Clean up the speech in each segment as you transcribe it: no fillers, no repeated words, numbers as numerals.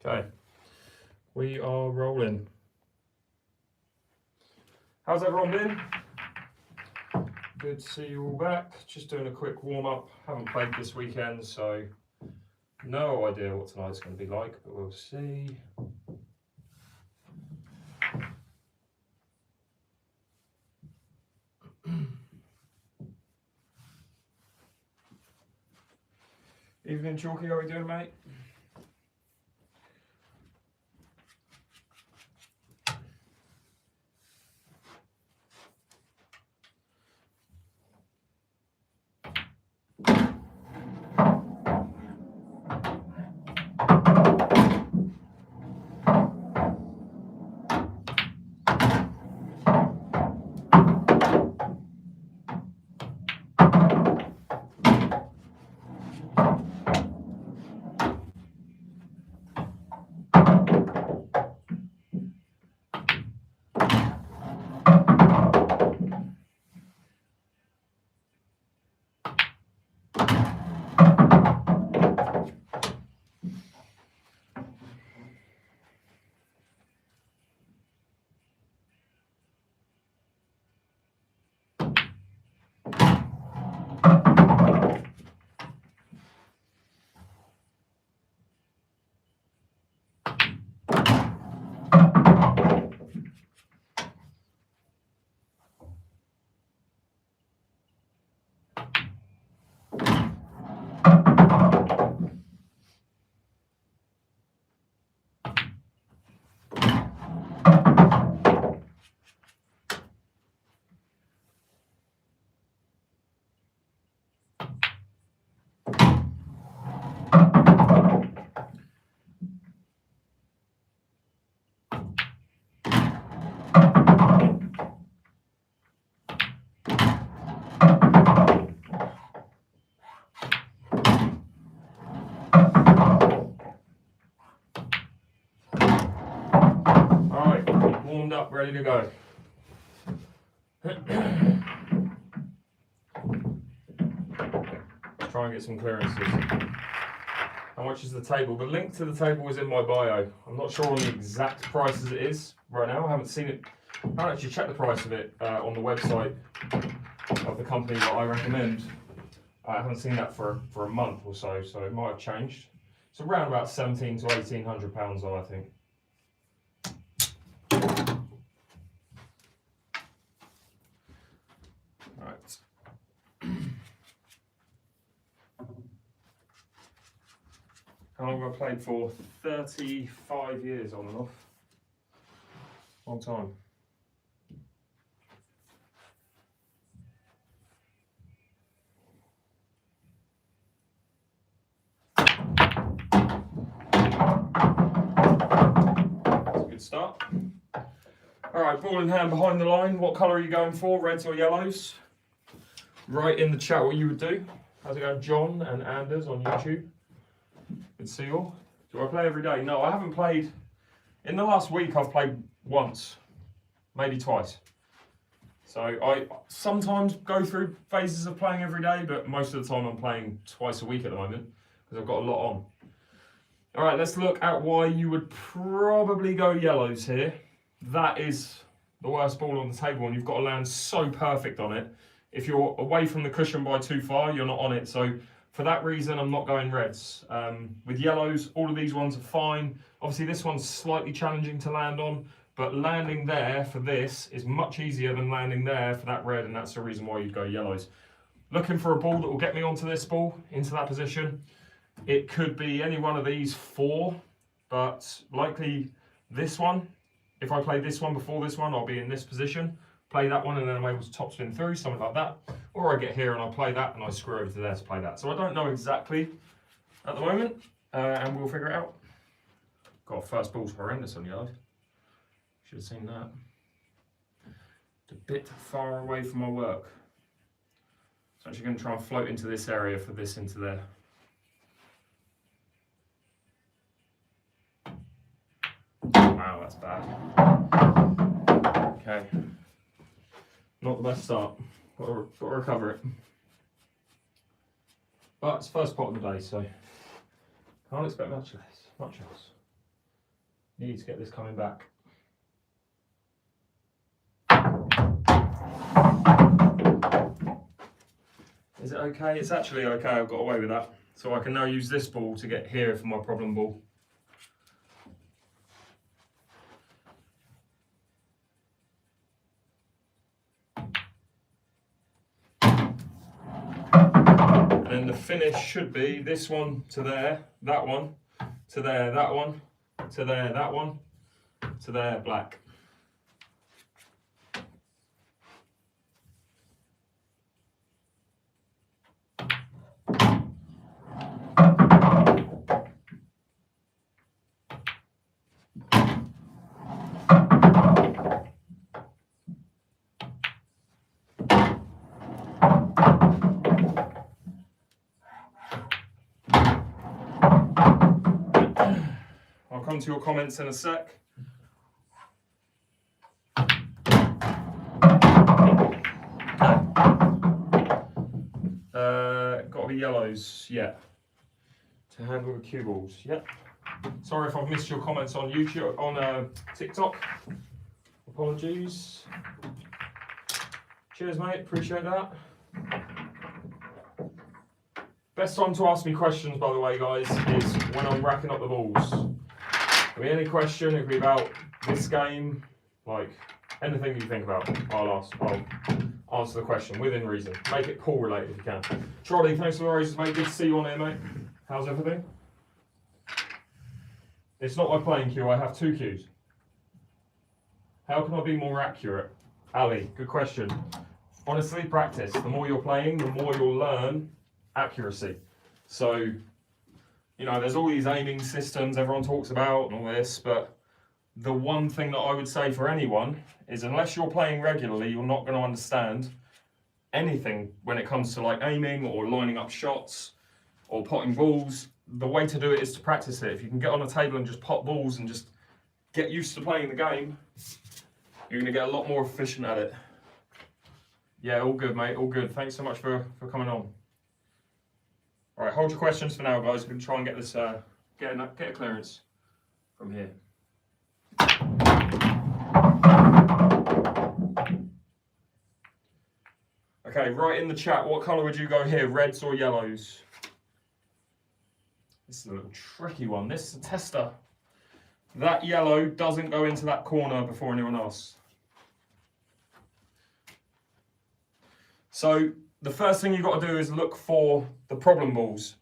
Okay, we are rolling. How's everyone been? Good to see you all back. Just doing a quick warm up. Haven't played this weekend, so no idea what tonight's going to be like, but we'll see. Evening, Chalky. How are we doing, mate? Warmed up, ready to go. Let's try and get some clearances. How much is the table? The link to the table is in my bio. I'm not sure on the exact price as it is right now. I haven't seen it. I haven't actually checked the price of it on the website of the company that I recommend. I haven't seen that for a month or so, so it might have changed. It's around about £1,700 to £1,800 though, I think. Right. How long have I played for? 35 years on and off. Long time. That's a good start. Alright, ball in hand behind the line. What colour are you going for? Reds or yellows? Write in the chat what you would do. How's it going, John and Anders on YouTube? Good to see you all. Do I play every day? No, I haven't played. In the last week, I've played once, maybe twice. So I sometimes go through phases of playing every day, but most of the time I'm playing twice a week at the moment because I've got a lot on. All right, let's look at why you would probably go yellows here. That is the worst ball on the table, and you've got to land so perfect on it. If you're away from the cushion by too far, you're not on it. So for that reason, I'm not going reds. With yellows, all of these ones are fine. Obviously, this one's slightly challenging to land on, but landing there for this is much easier than landing there for that red, and that's the reason why you'd go yellows. Looking for a ball that will get me onto this ball, into that position. It could be any one of these four, but likely this one. If I play this one before this one, I'll be in this position. Play that one and then I'm able to topspin through, something like that. Or I get here and I play that and I screw over to there to play that. So I don't know exactly at the moment, and we'll figure it out. God, first ball's horrendous on yellow. Should have seen that. It's a bit far away from my work. So I'm actually going to try and float into this area for this into there. Wow, that's bad. Okay. Not the best start. Got to recover it. But it's first pot of the day, so can't expect much else. Need to get this coming back. Is it okay? It's actually okay, I've got away with that. So I can now use this ball to get here for my problem ball. And then the finish should be this one to there, that one, to there, that one, to there, that one, to there, black. I'll come to your comments in a sec. Got to be yellows, yeah. To handle the cue balls, yeah. Sorry if I've missed your comments on YouTube, on TikTok. Apologies. Cheers, mate. Appreciate that. Best time to ask me questions, by the way, guys, is when I'm racking up the balls. If be any question, it could be about this game, like anything you think about, I'll answer the question within reason. Make it pool related if you can. Trolley, thanks for the roses, mate. Good to see you on here, mate. How's everything? It's not my playing cue, I have 2 cues. How can I be more accurate? Ali, good question. Honestly, practice. The more you're playing, the more you'll learn accuracy. So, you know, there's all these aiming systems everyone talks about and all this, but the one thing that I would say for anyone is unless you're playing regularly, you're not going to understand anything when it comes to like aiming or lining up shots or potting balls. The way to do it is to practice it. If you can get on a table and just pot balls and just get used to playing the game, you're going to get a lot more efficient at it. Yeah, all good, mate, all good. Thanks so much for coming on. All right, hold your questions for now, guys. We're going to try and get this, get a clearance from here. Okay, write in the chat, what colour would you go here, reds or yellows? This is a little tricky one. This is a tester. That yellow doesn't go into that corner before anyone else. So the first thing you've got to do is look for the problem balls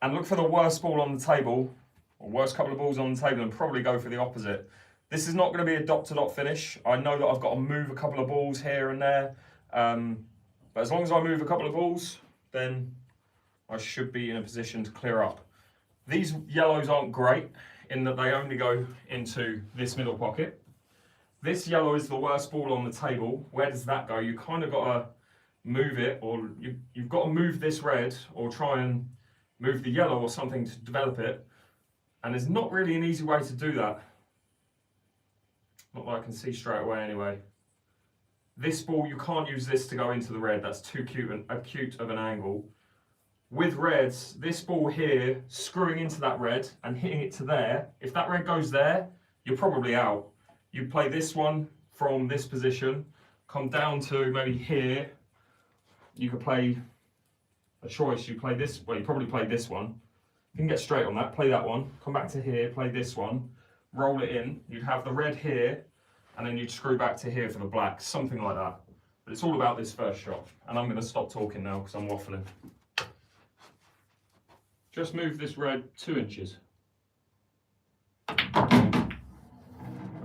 and look for the worst ball on the table or worst couple of balls on the table and probably go for the opposite. This is not going to be a dot-to-dot finish. I know that I've got to move a couple of balls here and there, but as long as I move a couple of balls, then I should be in a position to clear up. These yellows aren't great in that they only go into this middle pocket. This yellow is the worst ball on the table. Where does that go? You kind of got to move it, or you've got to move this red or try and move the yellow or something to develop it. And there's not really an easy way to do that. Not that I can see straight away anyway. This ball, you can't use this to go into the red. That's too acute of an angle. With reds, this ball here, screwing into that red and hitting it to there, if that red goes there, you're probably out. You play this one from this position, come down to maybe here. You could play a choice. You play this, well, you probably play this one. You can get straight on that, play that one, come back to here, play this one, roll it in. You'd have the red here, and then you'd screw back to here for the black, something like that. But it's all about this first shot. And I'm going to stop talking now because I'm waffling. Just move this red 2 inches.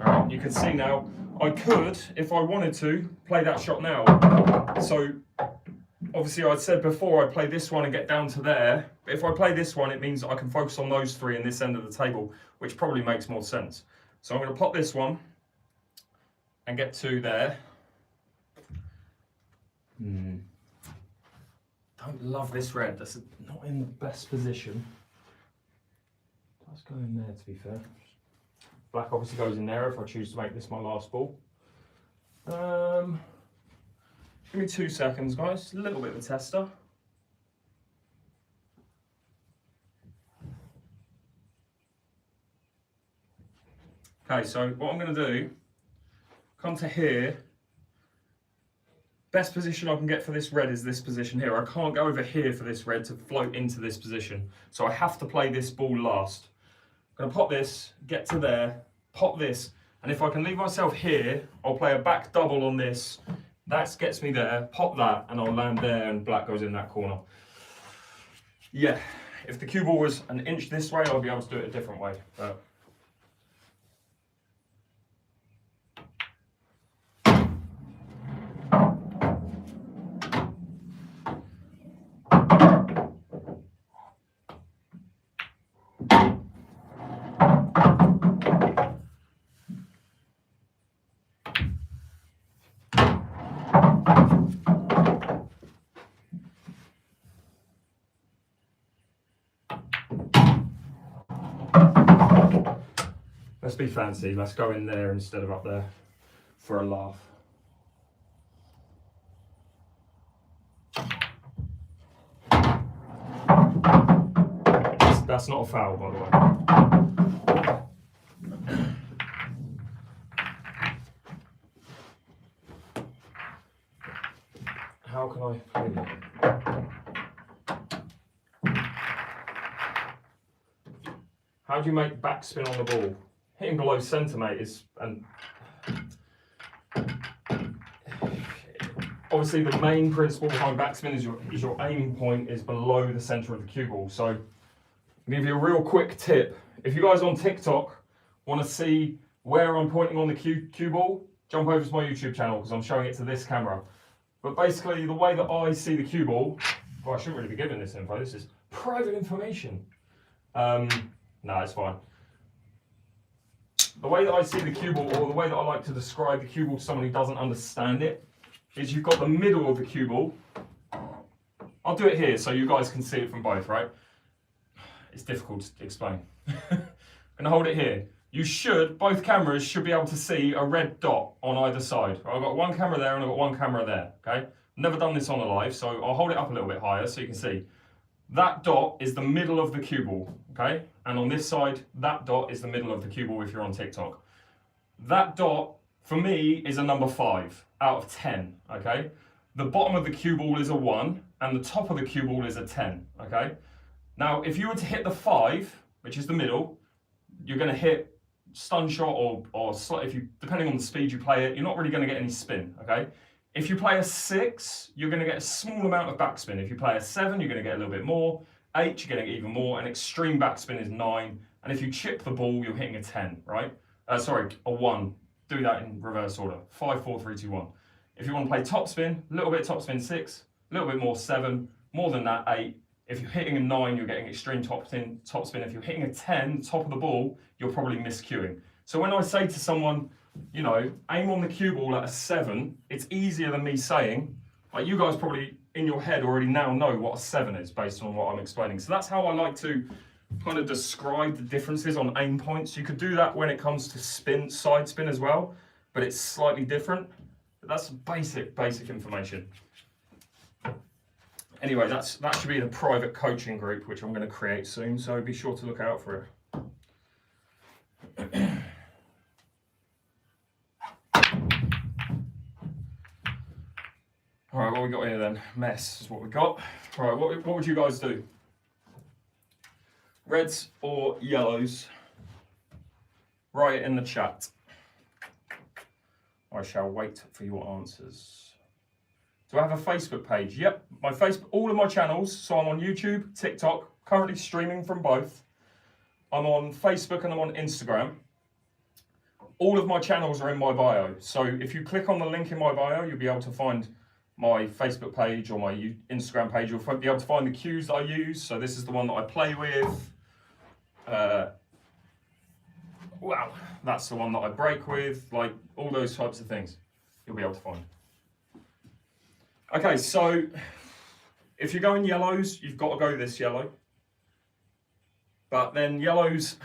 Alright, you can see now, I could, if I wanted to, play that shot now. So, obviously I'd said before I'd play this one and get down to there. But if I play this one, it means I can focus on those 3 in this end of the table, which probably makes more sense. So I'm going to pop this one and get to there. Don't love this red, that's not in the best position. Let's go in there to be fair. Black obviously goes in there if I choose to make this my last ball. Give me 2 seconds, guys, a little bit of a tester. Okay, so what I'm going to do, come to here. Best position I can get for this red is this position here. I can't go over here for this red to float into this position. So I have to play this ball last. I'm going to pop this, get to there, pop this, and if I can leave myself here, I'll play a back double on this. That gets me there, pop that, and I'll land there and black goes in that corner. Yeah, if the cue ball was an inch this way, I'll be able to do it a different way. But let's be fancy, let's go in there instead of up there for a laugh. That's not a foul, by the way. How can I play that? How do you make backspin on the ball? Hitting below centre, mate, is, and obviously the main principle behind backspin is your aim point is below the centre of the cue ball. So I'll give you a real quick tip. If you guys on TikTok want to see where I'm pointing on the cue ball, jump over to my YouTube channel because I'm showing it to this camera. But basically the way that I see the cue ball, well, I shouldn't really be giving this info, this is private information. No, it's fine. The way that I see the cue ball, or the way that I like to describe the cue ball to someone who doesn't understand it, is you've got the middle of the cue ball. I'll do it here so you guys can see it from both, right? It's difficult to explain. I'm gonna hold it here. You should, both cameras should be able to see a red dot on either side. I've got one camera there and I've got one camera there, okay? Never done this on a live, so I'll hold it up a little bit higher so you can see. That dot is the middle of the cue ball, okay? And on this side, that dot is the middle of the cue ball if you're on TikTok. That dot, for me, is a number 5 out of 10, okay? The bottom of the cue ball is a 1, and the top of the cue ball is a 10, okay? Now, if you were to hit the 5, which is the middle, you're gonna hit stun shot or if you, depending on the speed you play it, you're not really gonna get any spin, okay? If you play a 6, you're gonna get a small amount of backspin. If you play a 7, you're gonna get a little bit more. 8, you're getting even more, and extreme backspin is 9. And if you chip the ball, you're hitting a 10, right? Sorry, a 1. Do that in reverse order. 5, 4, 3, 2, 1. If you want to play topspin, a little bit topspin 6, a little bit more 7, more than that 8. If you're hitting a 9, you're getting extreme topspin. If you're hitting a 10, top of the ball, you're probably miscuing. So when I say to someone, you know, aim on the cue ball at a 7, it's easier than me saying, like you guys probably in your head already now know what a 7 is based on what I'm explaining. So that's how I like to kind of describe the differences on aim points. You could do that when it comes to spin, side spin as well, but it's slightly different. But that's basic information. Anyway, that should be the private coaching group, which I'm going to create soon, so be sure to look out for it. All right, what we got here then? Mess is what we got. All right, what would you guys do? Reds or yellows? Write it in the chat. I shall wait for your answers. Do I have a Facebook page? Yep, my Facebook, all of my channels. So I'm on YouTube, TikTok, currently streaming from both. I'm on Facebook and I'm on Instagram. All of my channels are in my bio. So if you click on the link in my bio, you'll be able to find my Facebook page or my Instagram page. You'll be able to find the cues that I use. So this is the one that I play with. Wow, that's the one that I break with. Like all those types of things, you'll be able to find. Okay, so if you're going yellows, you've got to go this yellow. But then yellows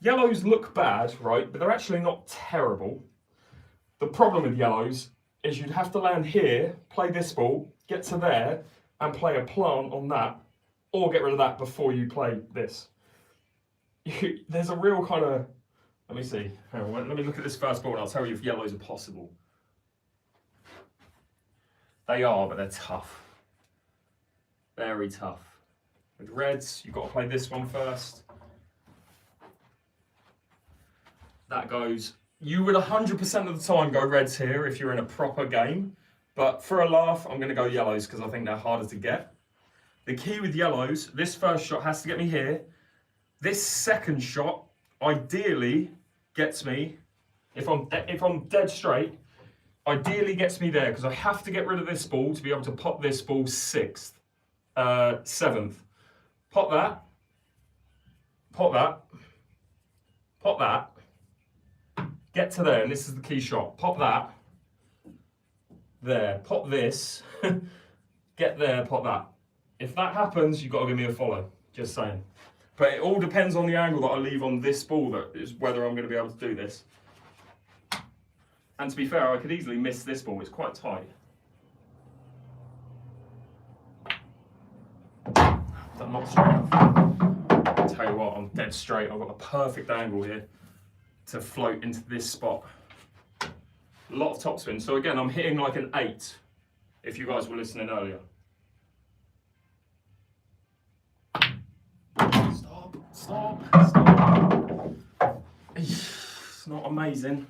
look bad, right? But they're actually not terrible. The problem with yellows is you'd have to land here, play this ball, get to there, and play a plant on that, or get rid of that before you play this. There's a real kind of Let me see. Hang on, let me look at this first ball and I'll tell you if yellows are possible. They are, but they're tough. Very tough. With reds, you've got to play this one first. That goes. You would 100% of the time go reds here if you're in a proper game. But for a laugh, I'm going to go yellows because I think they're harder to get. The key with yellows, this first shot has to get me here. This second shot, ideally, gets me, if I'm dead straight, ideally gets me there because I have to get rid of this ball to be able to pop this ball 6th, 7th. Pop that, pop that, pop that, get to there, and this is the key shot. Pop that, there, pop this, get there, pop that. If that happens, you've got to give me a follow, just saying. But it all depends on the angle that I leave on this ball, that is whether I'm going to be able to do this. And to be fair, I could easily miss this ball, it's quite tight. I'm not straight enough. I'll tell you what, I'm dead straight. I've got the perfect angle here to float into this spot. A lot of topspin. So again, I'm hitting like an 8, if you guys were listening earlier. Stop, stop, stop. It's not amazing.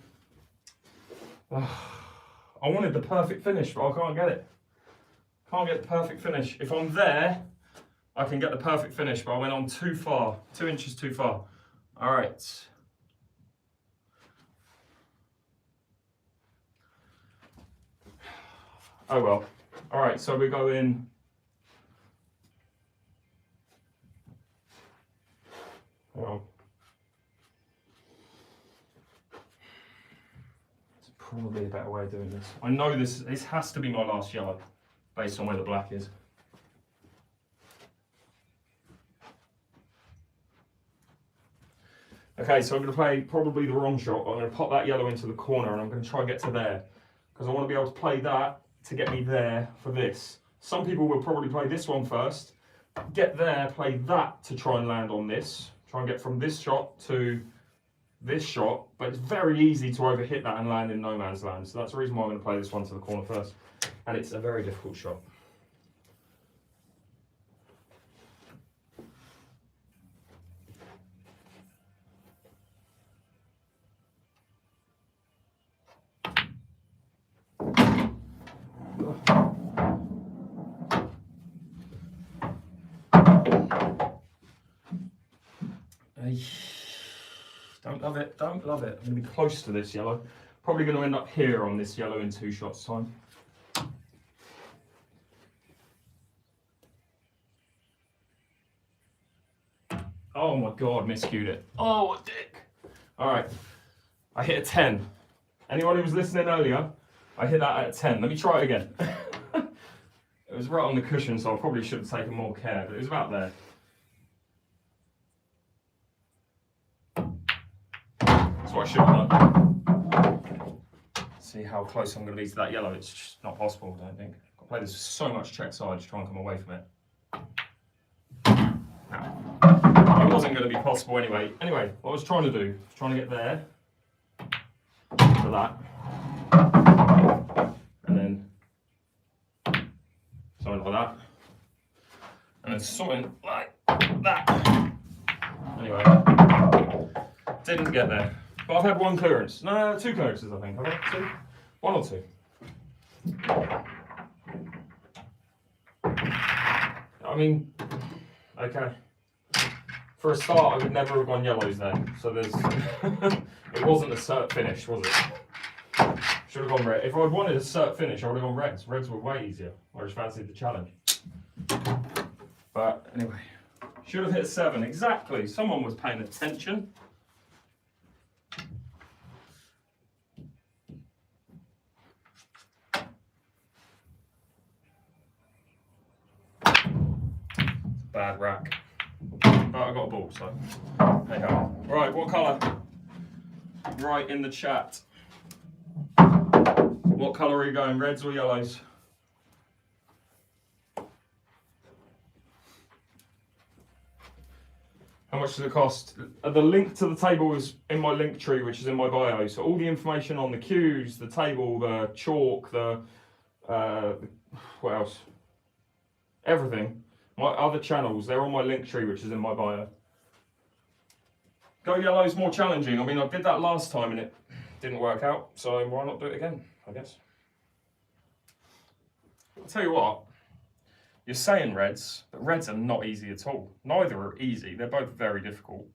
I wanted the perfect finish, but I can't get it. Can't get the perfect finish. If I'm there, I can get the perfect finish, but I went on too far, 2 inches too far. All right. Oh well. All right, so we go in. Well, it's probably a better way of doing this. I know this has to be my last yellow, based on where the black is. Okay, so I'm going to play probably the wrong shot. I'm going to pop that yellow into the corner and I'm going to try and get to there. Because I want to be able to play that to get me there for this. Some people will probably play this one first, get there, play that to try and land on this. Try and get from this shot to this shot, but it's very easy to overhit that and land in no man's land. So that's the reason why I'm going to play this one to the corner first. And it's a very difficult shot. Don't love it, don't love it. I'm going to be close to this yellow. Probably going to end up here on this yellow in 2 shots time. Oh my god, miscued it. Oh, what dick. Alright, I hit a 10. Anyone who was listening earlier, I hit that at a 10. Let me try it again. It was right on the cushion, so I probably should have taken more care, but it was about there. That's what I should have done. See how close I'm going to be to that yellow. It's just not possible, I don't think. I've got to play this with so much check side to try and come away from it. No. It wasn't going to be possible anyway. Anyway, what I was trying to do, I was trying to get there, to that, and then something like that, and then something like that. Anyway, didn't get there. But I've had 1 clearance. No, 2 clearances, I think. Have I had 2? 1 or 2. I mean, okay. For a start, I would never have gone yellows there. So there's, it wasn't a cert finish, was it? Should have gone red. If I'd wanted a cert finish, I would have gone reds. Reds were way easier. I just fancied the challenge. But anyway, should have hit a 7. Exactly. Someone was paying attention. Bad rack. But I got a ball, so hey ho. Right, what colour? Right in the chat. What colour are you going, reds or yellows? How much does it cost? The link to the table is in my link tree, which is in my bio. So all the information on the cues, the table, the chalk, the what else? Everything. My other channels, they're on my link tree, which is in my bio. Go yellow's more challenging. I mean, I did that last time and it didn't work out, so why not do it again, I guess. I'll tell you what, you're saying reds, but reds are not easy at all. Neither are easy, they're both very difficult.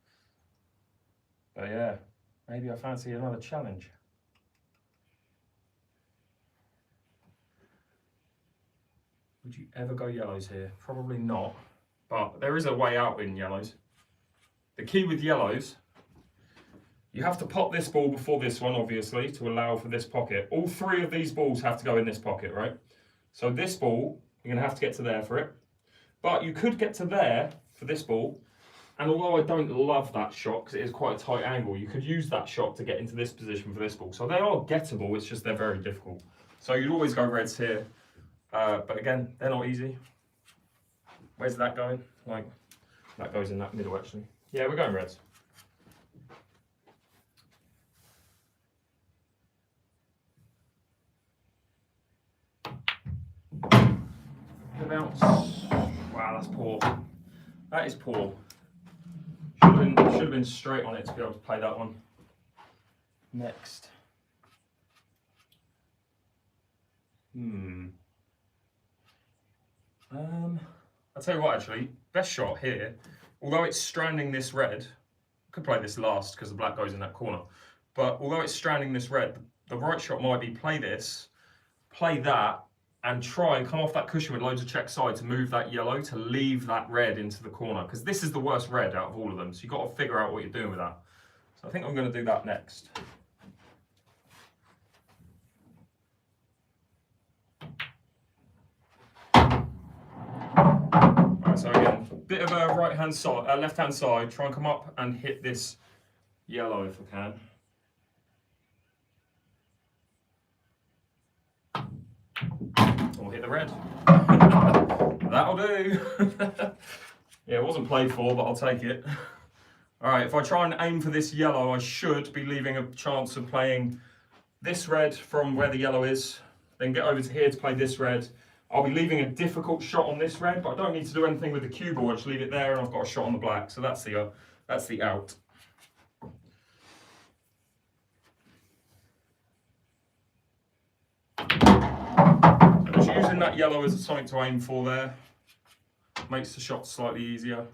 But yeah, maybe I fancy another challenge. Would you ever go yellows here? Probably not, but there is a way out in yellows. The key with yellows, you have to pop this ball before this one, obviously, to allow for this pocket. All three of these balls have to go in this pocket, right? So this ball, you're going to have to get to there for it. But you could get to there for this ball. And although I don't love that shot, because it is quite a tight angle, you could use that shot to get into this position for this ball. So they are gettable, it's just they're very difficult. So you'd always go reds here. But again, they're not easy. Where's that going? Like, that goes in that middle, actually. Yeah, we're going reds. Bounce. Wow, that's poor. That is poor. Should have been straight on it to be able to play that one. Next. I'll tell you what, actually, best shot here, although it's stranding this red, I could play this last because the black goes in that corner, but although it's stranding this red, the right shot might be play this, play that, and try and come off that cushion with loads of check side to move that yellow to leave that red into the corner, because this is the worst red out of all of them, so you've got to figure out what you're doing with that. So I think I'm going to do that next. Right, so again, bit of a right-hand side, left-hand side, try and come up and hit this yellow if I can. Or hit the red. That'll do. Yeah, it wasn't played for, but I'll take it. Alright, if I try and aim for this yellow, I should be leaving a chance of playing this red from where the yellow is, then get over to here to play this red. I'll be leaving a difficult shot on this red, but I don't need to do anything with the cue ball. I just leave it there and I've got a shot on the black. So that's the out. Just using that yellow as something to aim for there. Makes the shot slightly easier.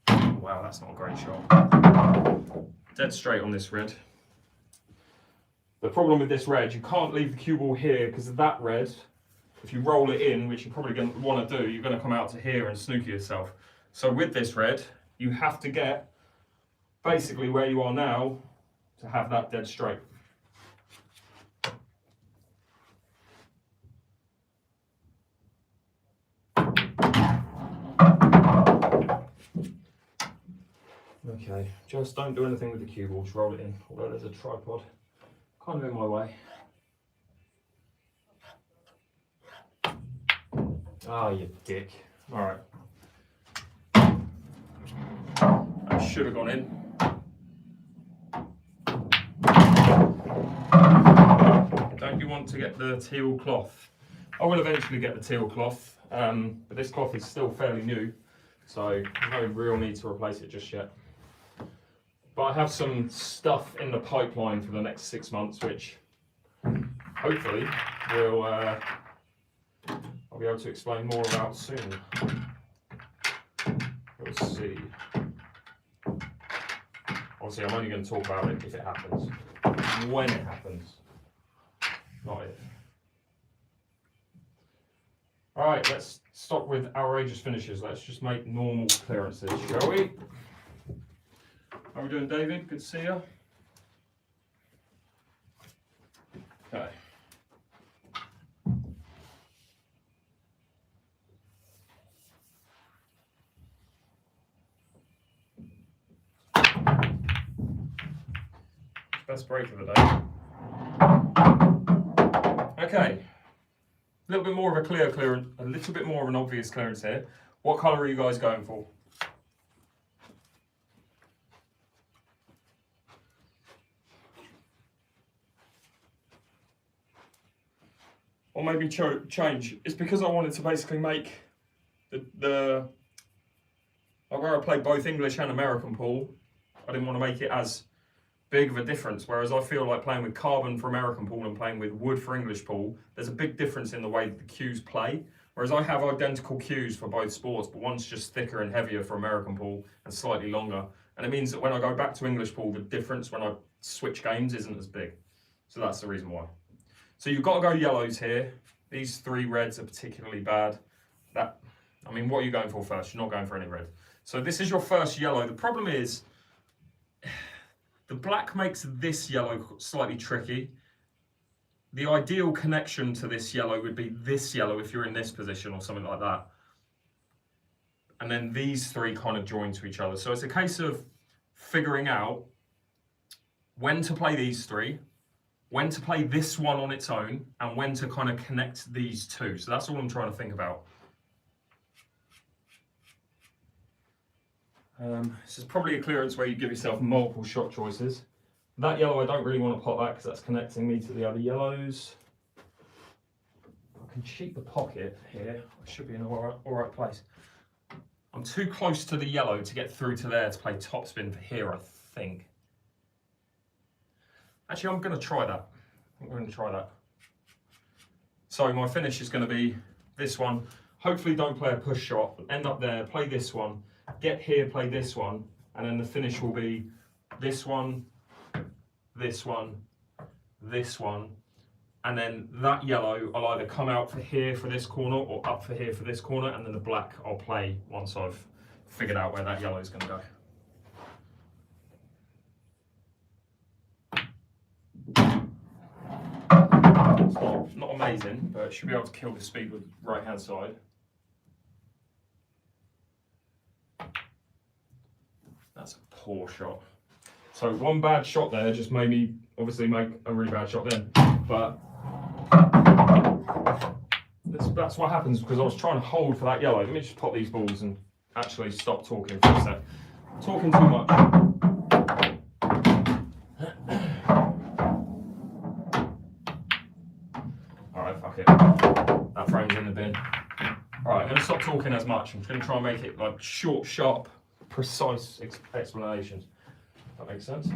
Wow, that's not a great shot. Dead straight on this red. The problem with this red, you can't leave the cue ball here because of that red. If you roll it in, which you're probably going to want to do, you're going to come out to here and snooker yourself. So with this red, you have to get basically where you are now to have that dead straight. Okay, just don't do anything with the cue ball, just roll it in, although there's a tripod kind of in my way. Ah, you dick. Alright. That should have gone in. Don't you want to get the teal cloth? I will eventually get the teal cloth, but this cloth is still fairly new, so no real need to replace it just yet. But I have some stuff in the pipeline for the next 6 months, which hopefully will I'll be able to explain more about soon. We'll see. Obviously, I'm only going to talk about it if it happens. When it happens, not if. Alright, let's stop with outrageous finishes. Let's just make normal clearances, shall we? How are we doing, David? Good to see you. Okay. Best break of the day. Okay. A little bit more of a clearance, a little bit more of an obvious clearance here. What colour are you guys going for? Or maybe change. It's because I wanted to basically make where I play both English and American pool, I didn't want to make it as big of a difference. Whereas I feel like playing with carbon for American pool and playing with wood for English pool, there's a big difference in the way the cues play. Whereas I have identical cues for both sports, but one's just thicker and heavier for American pool and slightly longer. And it means that when I go back to English pool, the difference when I switch games isn't as big. So that's the reason why. So you've got to go yellows here. These 3 reds are particularly bad. What are you going for first? You're not going for any red. So this is your first yellow. The problem is, the black makes this yellow slightly tricky. The ideal connection to this yellow would be this yellow if you're in this position or something like that. And then these 3 kind of join to each other. So it's a case of figuring out when to play these 3, when to play this one on its own, and when to kind of connect these 2. So that's all I'm trying to think about. This is probably a clearance where you give yourself multiple shot choices. That yellow, I don't really want to pot that because that's connecting me to the other yellows. I can cheat the pocket here. I should be in an all right place. I'm too close to the yellow to get through to there to play topspin for here, I think. Actually, I'm going to try that. I'm going to try that. So my finish is going to be this one. Hopefully don't play a push shot. End up there, play this one. Get here, play this one. And then the finish will be this one, this one, this one. And then that yellow, I'll either come out for here for this corner or up for here for this corner. And then the black I'll play once I've figured out where that yellow is going to go. It's not amazing, but it should be able to kill the speed with the right hand side. That's a poor shot. So one bad shot there just made me obviously make a really bad shot then. But that's what happens because I was trying to hold for that yellow. Let me just pop these balls and actually stop talking for a sec. I'm talking too much. Alright, fuck it. That frame's in the bin. Alright, I'm going to stop talking as much. I'm just going to try and make it like short, sharp, precise explanations. That makes sense.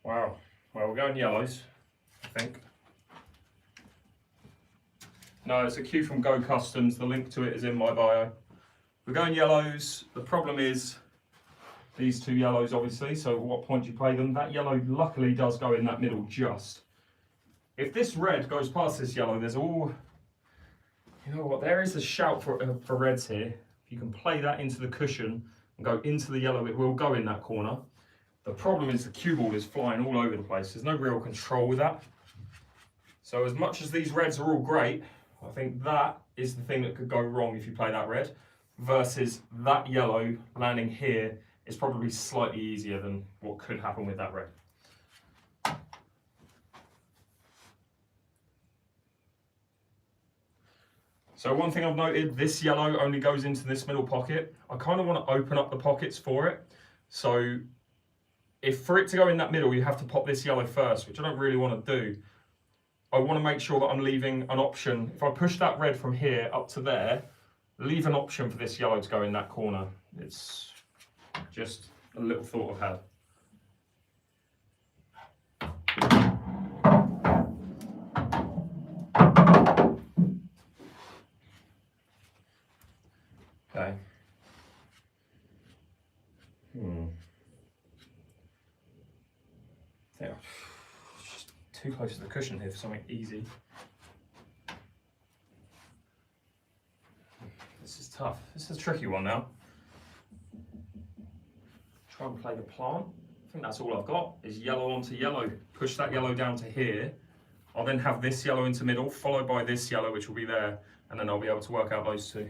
Wow, well, we're going yellows, I think. No, it's a cue from Go Customs. The link to it is in my bio. We're going yellows. The problem is these 2 yellows, obviously. So at what point do you play them? That yellow luckily does go in that middle just. If this red goes past this yellow, there's all... You know what, there is a shout for reds here. If you can play that into the cushion and go into the yellow, it will go in that corner. The problem is the cue ball is flying all over the place. There's no real control with that. So as much as these reds are all great, I think that is the thing that could go wrong if you play that red, versus that yellow landing here is probably slightly easier than what could happen with that red. So one thing I've noted, this yellow only goes into this middle pocket. I kind of want to open up the pockets for it. So if for it to go in that middle, you have to pop this yellow first, which I don't really want to do. I want to make sure that I'm leaving an option. If I push that red from here up to there, leave an option for this yellow to go in that corner. It's just a little thought I've had. Okay. I think I'm just too close to the cushion here for something easy. This is tough. This is a tricky one now. Try and play the plant. I think that's all I've got is yellow onto yellow. Push that yellow down to here. I'll then have this yellow into middle, followed by this yellow, which will be there, and then I'll be able to work out those two.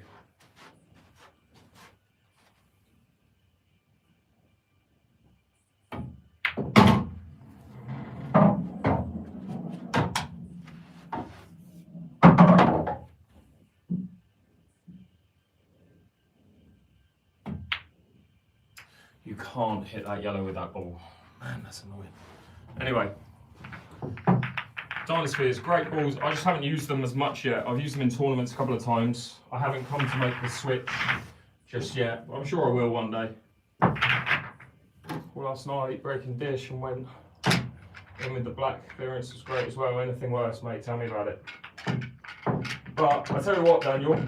You can't hit that yellow with that ball. Man, that's annoying. Anyway, Dynaspheres, great balls. I just haven't used them as much yet. I've used them in tournaments a couple of times. I haven't come to make the switch just yet. I'm sure I will one day. Well, last night, breaking dish and went in with the black clearance was great as well. Anything worse, mate, tell me about it. But I tell you what, Daniel,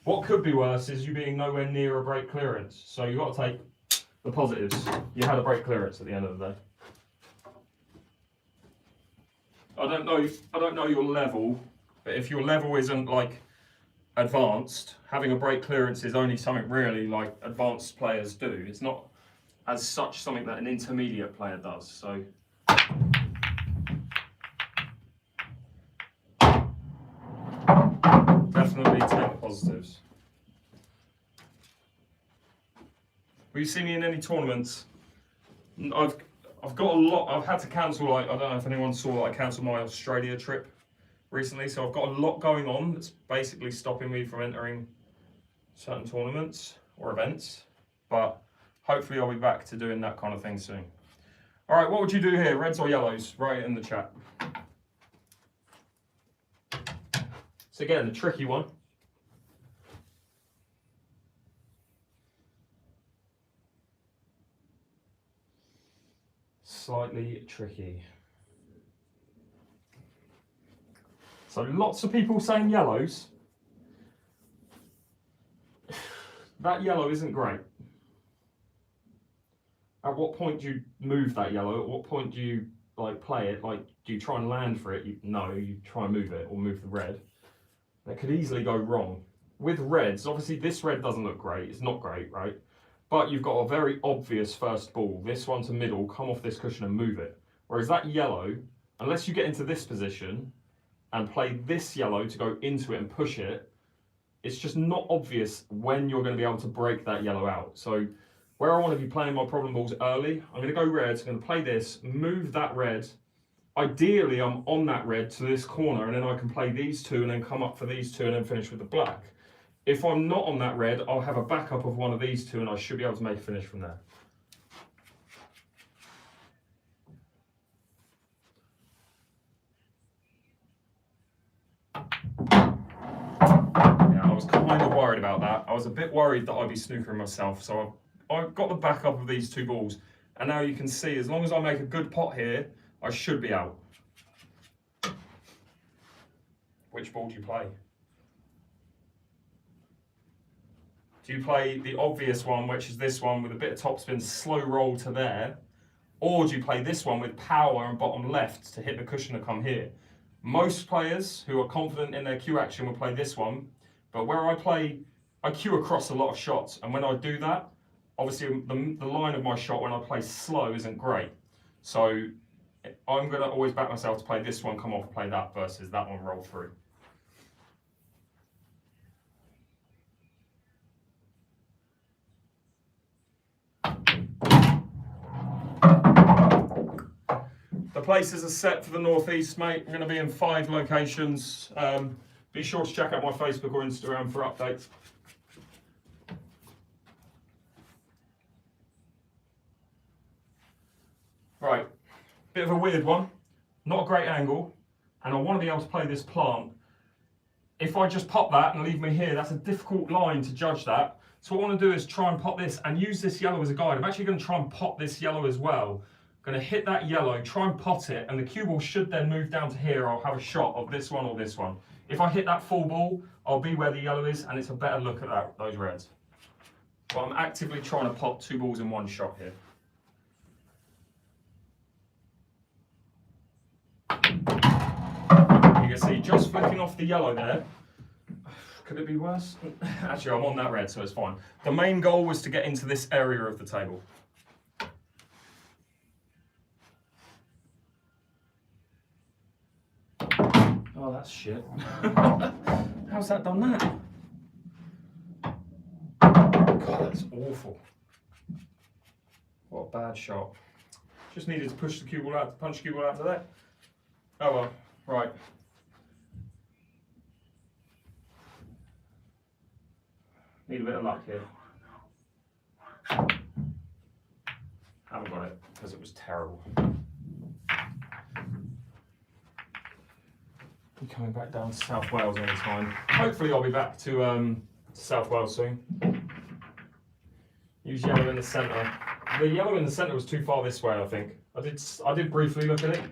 what could be worse is you being nowhere near a break clearance. So you've got to take the positives. You had a break clearance at the end of the day. I don't know your level, but if your level isn't like advanced, having a break clearance is only something really like advanced players do. It's not as such something that an intermediate player does. So definitely take the positives. Will you see me in any tournaments? I've got a lot. I've had to cancel. Like, I don't know if anyone saw. I cancelled my Australia trip recently, so I've got a lot going on that's basically stopping me from entering certain tournaments or events. But hopefully, I'll be back to doing that kind of thing soon. All right, what would you do here? Reds or yellows? Write it in the chat. So again, the tricky one. Slightly tricky. So lots of people saying yellows. That yellow isn't great. At what point do you move that yellow? At what point do you like play it? Like, do you try and land for it? No, you try and move it or move the red. That could easily go wrong. With reds, obviously this red doesn't look great. It's not great, right? But you've got a very obvious first ball. This one to middle, come off this cushion and move it. Whereas that yellow, unless you get into this position and play this yellow to go into it and push it, it's just not obvious when you're going to be able to break that yellow out. So where I want to be playing my problem balls early, I'm going to go red, I'm going to play this, move that red. Ideally, I'm on that red to this corner, and then I can play these two and then come up for these two and then finish with the black. If I'm not on that red, I'll have a backup of one of these two and I should be able to make a finish from there. Yeah, I was kind of worried about that. I was a bit worried that I'd be snookering myself. So I've got the backup of these two balls. And now you can see, as long as I make a good pot here, I should be out. Which ball do you play? Do you play the obvious one, which is this one with a bit of topspin, slow roll to there? Or do you play this one with power and bottom left to hit the cushion to come here? Most players who are confident in their cue action will play this one, but where I cue across a lot of shots, and when I do that, obviously the line of my shot when I play slow isn't great. So I'm going to always back myself to play this one, come off, play that, versus that one roll through. The places are set for the northeast, mate. We're going to be in 5 locations. Be sure to check out my Facebook or Instagram for updates. Right, bit of a weird one. Not a great angle, and I want to be able to play this plant. If I just pop that and leave me here, that's a difficult line to judge that. So what I want to do is try and pop this and use this yellow as a guide. I'm actually going to try and pop this yellow as well. Going to hit that yellow, try and pot it, and the cue ball should then move down to here. I'll have a shot of this one or this one. If I hit that full ball, I'll be where the yellow is, and it's a better look at those reds. But I'm actively trying to pot 2 balls in one shot here. You can see just flicking off the yellow there. Could it be worse? Actually, I'm on that red, so it's fine. The main goal was to get into this area of the table. Oh, that's shit. How's that done that? God, that's awful. What a bad shot. Just needed to push the cue ball out, punch the cue ball out to there. Oh well, right. Need a bit of luck here. Haven't got it because it was terrible. Be coming back down to South Wales any time. Hopefully I'll be back to South Wales soon. Use yellow in the centre. The yellow in the centre was too far this way, I think. I did briefly look at it,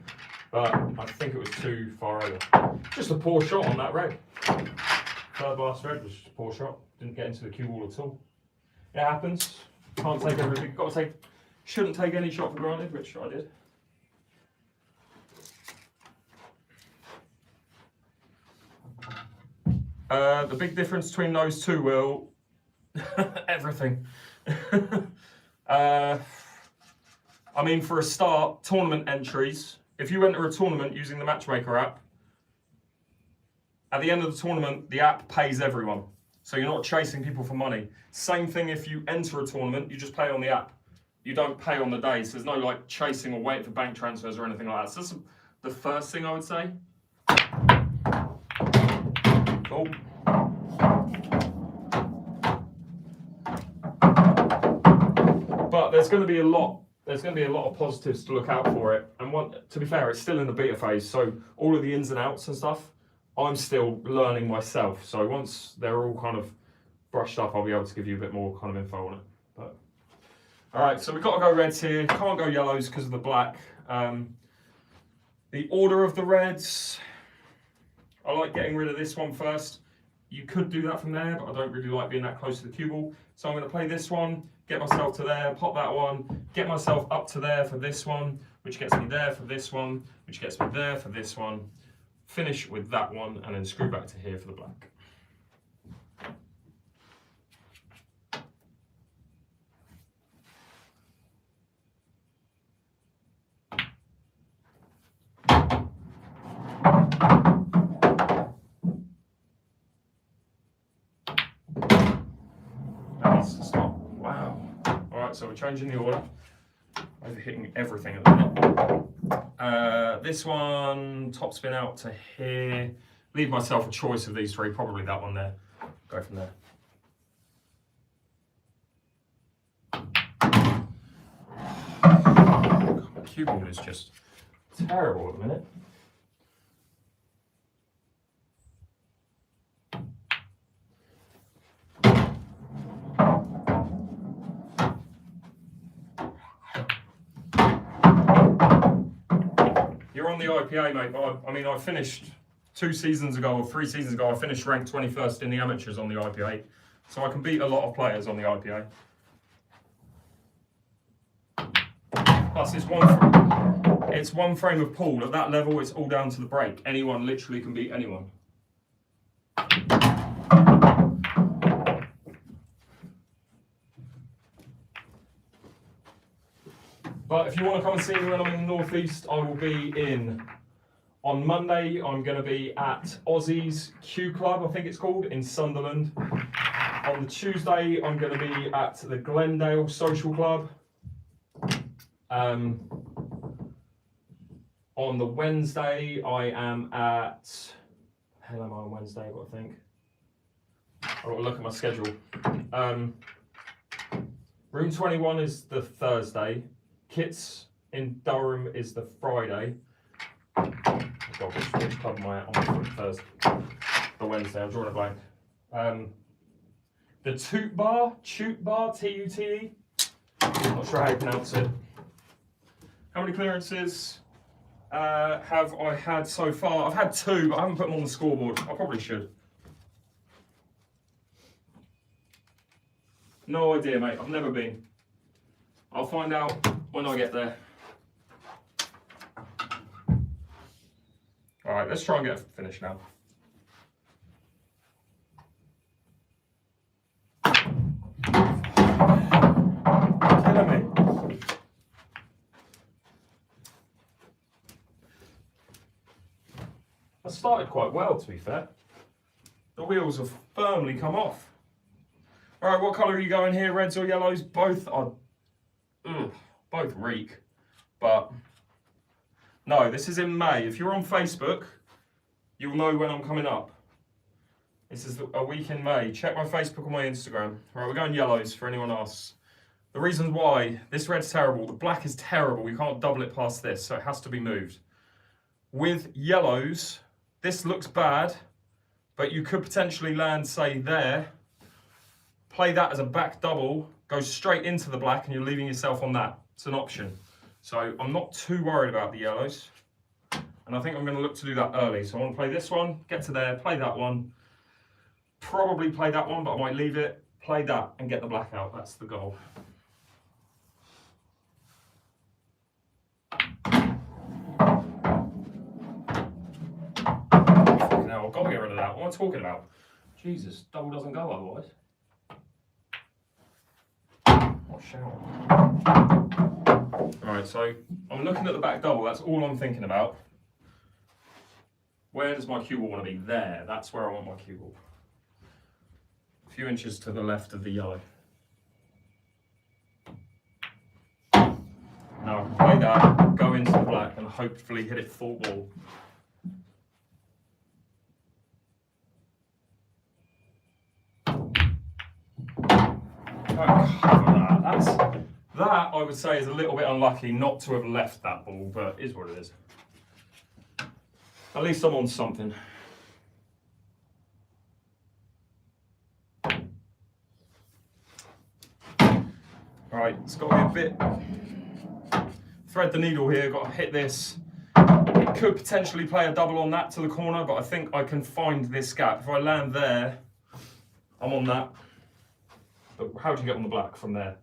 but I think it was too far over. Just a poor shot on that red. Third last red was just a poor shot. Didn't get into the cue ball at all. It happens. Can't take everything. Shouldn't take any shot for granted, which I did. The big difference between those two will everything. I mean, for a start, tournament entries. If you enter a tournament using the Matchmaker app, at the end of the tournament, the app pays everyone. So you're not chasing people for money. Same thing if you enter a tournament, you just pay on the app. You don't pay on the day. So there's no like chasing or waiting for bank transfers or anything like that. So that's the first thing I would say. Cool. But there's going to be a lot of positives to look out for it. And to be fair, it's still in the beta phase. So all of the ins and outs and stuff, I'm still learning myself. So once they're all kind of brushed up, I'll be able to give you a bit more kind of info on it. But all right, so we've got to go reds here. Can't go yellows because of the black. The order of the reds, I like getting rid of this one first. You could do that from there, but I don't really like being that close to the cue ball. So I'm going to play this one, get myself to there, pop that one, get myself up to there for this one, which gets me there for this one, which gets me there for this one. Finish with that one, and then screw back to here for the black. That needs to stop. Wow. Alright, so we're changing the order. Overhitting everything at the minute. This one, top spin out to here. Leave myself a choice of these three, probably that one there. Go from there. God, my cue ball is just terrible at the minute. You're on the IPA, mate. I mean, I finished 2 seasons ago or 3 seasons ago. I finished ranked 21st in the amateurs on the IPA, so I can beat a lot of players on the IPA. Plus, it's one frame of pool. At that level, it's all down to the break. Anyone literally can beat anyone. But if you want to come and see me when I'm in the Northeast, I will be in. On Monday, I'm going to be at Aussie's Q Club, I think it's called, in Sunderland. On the Tuesday, I'm going to be at the Glendale Social Club. On the Wednesday, I am at... Hell am I on Wednesday, what I think? I've got to look at my schedule. Room 21 is the Thursday. Kits in Durham is the Friday. God, which club am I at on the Thursday? The Wednesday, I'm drawing a blank. The Toot Bar, T-U-T-E. Not sure how you pronounce it. How many clearances have I had so far? I've had 2, but I haven't put them on the scoreboard. I probably should. No idea, mate. I've never been. I'll find out when I get there. All right, let's try and get a finish now. I started quite well, to be fair. The wheels have firmly come off. All right, what colour are you going here, reds or yellows? Both are, both reek. But no, this is in May. If you're on Facebook, you'll know when I'm coming up. This is a week in May. Check my Facebook or my Instagram. All right, we're going yellows for anyone else. The reason why, this red's terrible, the black is terrible. You can't double it past this, so it has to be moved. With yellows, this looks bad, but you could potentially land, say, there, play that as a back double, go straight into the black, and you're leaving yourself on that. It's an option. So I'm not too worried about the yellows. And I think I'm going to look to do that early. So I want to play this one, get to there, play that one. Probably play that one, but I might leave it, play that, and get the black out. That's the goal. Now I've got to get rid of that. What am I talking about? Jesus, double doesn't go otherwise. What a shower. Alright, so I'm looking at the back double, that's all I'm thinking about. Where does my cue ball want to be? There, that's where I want my cue ball. A few inches to the left of the yellow. Now I can play that, go into the black, and hopefully hit it full ball. That I would say is a little bit unlucky not to have left that ball, but it is what it is. At least I'm on something. Right, it's got to be a bit. Thread the needle here, got to hit this. It could potentially play a double on that to the corner, but I think I can find this gap. If I land there, I'm on that. But how do you get on the black from there?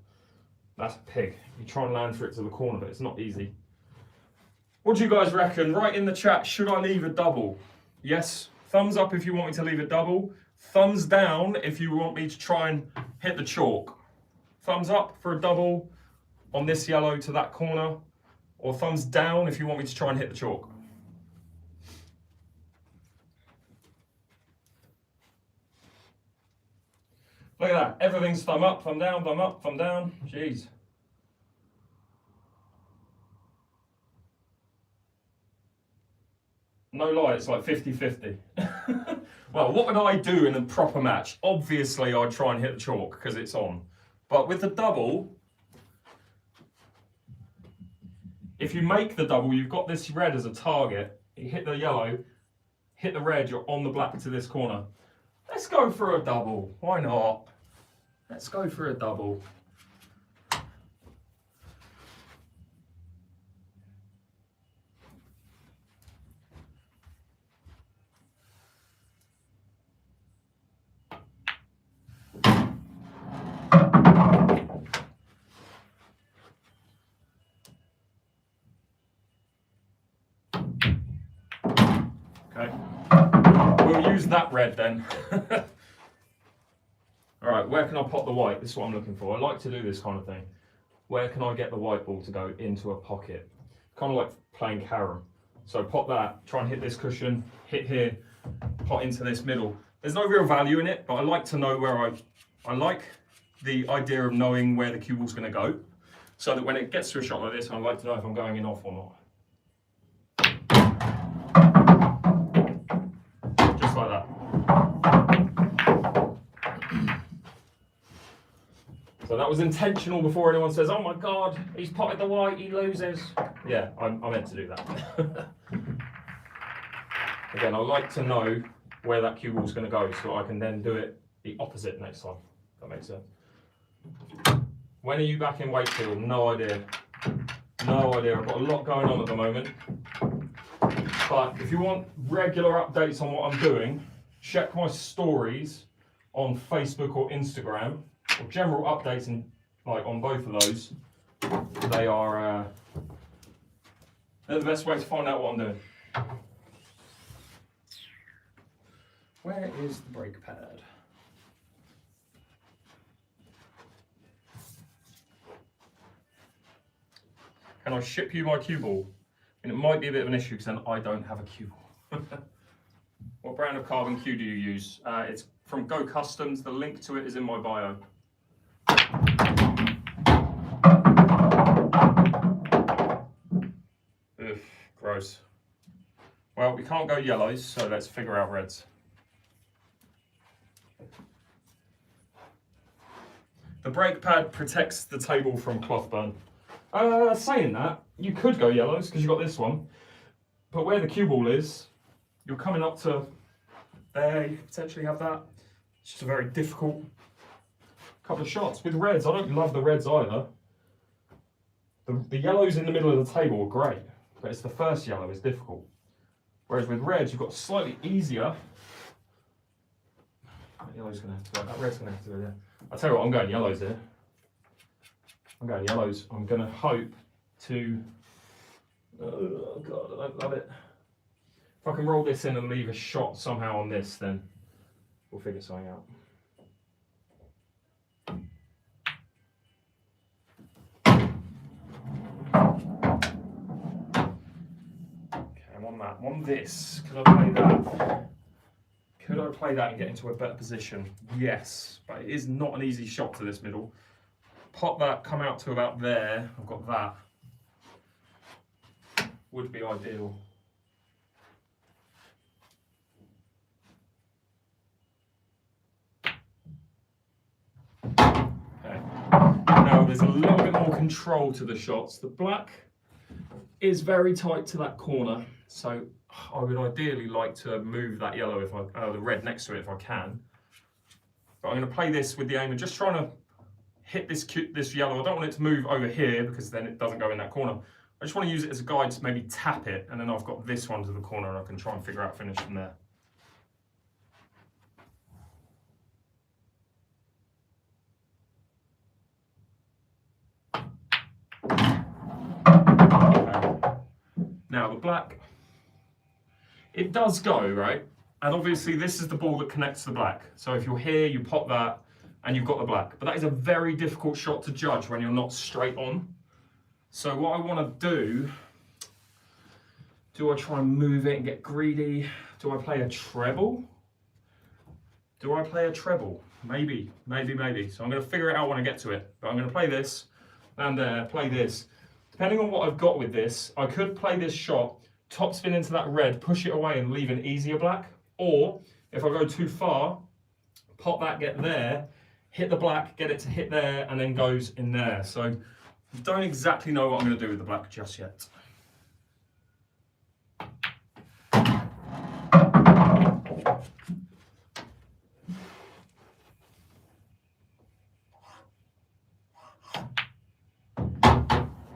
That's a pig. You try and land for it to the corner, but it's not easy. What do you guys reckon? Write in the chat, should I leave a double? Yes, thumbs up if you want me to leave a double. Thumbs down if you want me to try and hit the chalk. Thumbs up for a double on this yellow to that corner, or thumbs down if you want me to try and hit the chalk. Look at that, everything's thumb up, thumb down, thumb up, thumb down. Jeez. No lie, it's like 50-50. Well, what would I do in a proper match? Obviously, I'd try and hit the chalk because it's on. But with the double, if you make the double, you've got this red as a target. You hit the yellow, hit the red, you're on the black to this corner. Let's go for a double. Why not? Let's go for a double. Okay. We'll use that red then. All right, where can I pop the white? This is what I'm looking for. I like to do this kind of thing. Where can I get the white ball to go into a pocket? Kind of like playing carom. So pop that, try and hit this cushion, hit here, pot into this middle. There's no real value in it, but I like to know where I like the idea of knowing where the cue ball's going to go, so that when it gets to a shot like this, I like to know if I'm going in off or not. Just like that. So that was intentional before anyone says, oh my God, he's potted the white, he loses. Yeah, I meant to do that. Again, I like to know where that cue ball's going to go so I can then do it the opposite next time. If that makes sense. When are you back in Wakefield? No idea. No idea. I've got a lot going on at the moment. But if you want regular updates on what I'm doing, check my stories on Facebook or Instagram, or general updates on both of those. They are they're the best way to find out what I'm doing. Where is the brake pad? Can I ship you my cue ball? And it might be a bit of an issue because then I don't have a cue ball. What brand of carbon cue do you use? It's from Go Customs. The link to it is in my bio. Ugh, gross. Well, we can't go yellows, so let's figure out reds. The brake pad protects the table from cloth burn. Saying that, you could go yellows because you've got this one, but where the cue ball is, you're coming up to there, you could potentially have that. It's just a very difficult couple of shots. With reds, I don't love the reds either. The yellows in the middle of the table are great, but it's the first yellow is difficult. Whereas with reds, you've got slightly easier. That yellow's going to have to go, that red's going to have to go there. I'll tell you what, I'm going yellows here. I'm going yellows. I'm going to hope to, oh God, I don't love it. If I can roll this in and leave a shot somehow on this, then we'll figure something out. Okay, I'm on that. I'm on this. Could I play that? Could I play that and get into a better position? Yes, but it is not an easy shot to this middle. Pop that, come out to about there. I've got that. Would be ideal. Okay. Now there's a little bit more control to the shots. The black is very tight to that corner, so I would ideally like to move that yellow if the red next to it if I can. But I'm going to play this with the aim of just trying to hit this yellow. I don't want it to move over here because then it doesn't go in that corner. I just want to use it as a guide to maybe tap it, and then I've got this one to the corner and I can try and figure out finish from there. Okay. Now the black, it does go, right? And obviously this is the ball that connects the black. So if you're here, you pop that and you've got the black. But that is a very difficult shot to judge when you're not straight on. So what I want to do I try and move it and get greedy? Do I play a treble? Do I play a treble? Maybe, maybe, maybe. So I'm going to figure it out when I get to it. But I'm going to play this, and play this. Depending on what I've got with this, I could play this shot, top spin into that red, push it away and leave an easier black. Or, if I go too far, pop that, get there, hit the black, get it to hit there, and then goes in there. So I don't exactly know what I'm going to do with the black just yet.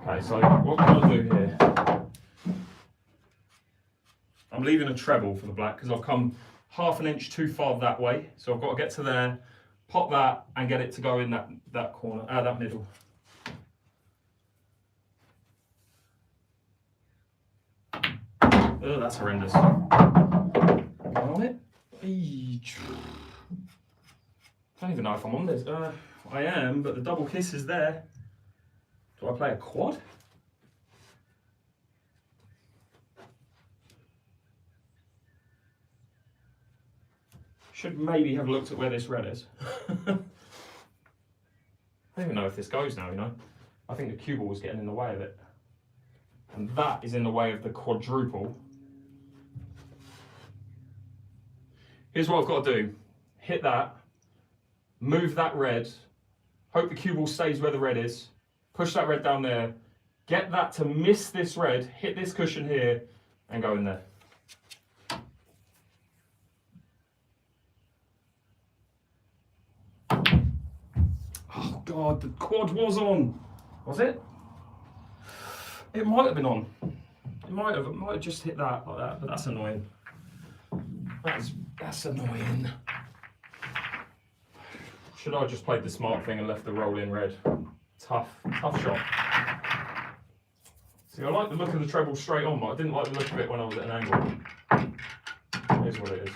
Okay, so what can I do here? I'm leaving a treble for the black because I've come half an inch too far that way. So I've got to get to there, pop that, and get it to go in that corner, that middle. Oh, that's horrendous. Am I on it? I don't even know if I'm on this. I am, but the double kiss is there. Do I play a quad? Should maybe have looked at where this red is. I don't even know if this goes now, you know. I think the cue ball was getting in the way of it. And that is in the way of the quadruple. Here's what I've got to do. Hit that, move that red, hope the cue ball stays where the red is, push that red down there, get that to miss this red, hit this cushion here, and go in there. Oh God, the quad was on. Was it? It might have been on. It might have just hit that like that, but that's annoying. That's annoying. Should I have just played the smart thing and left the roll in red? Tough shot. See, I like the look of the treble straight on, but I didn't like the look of it when I was at an angle. It is what it is.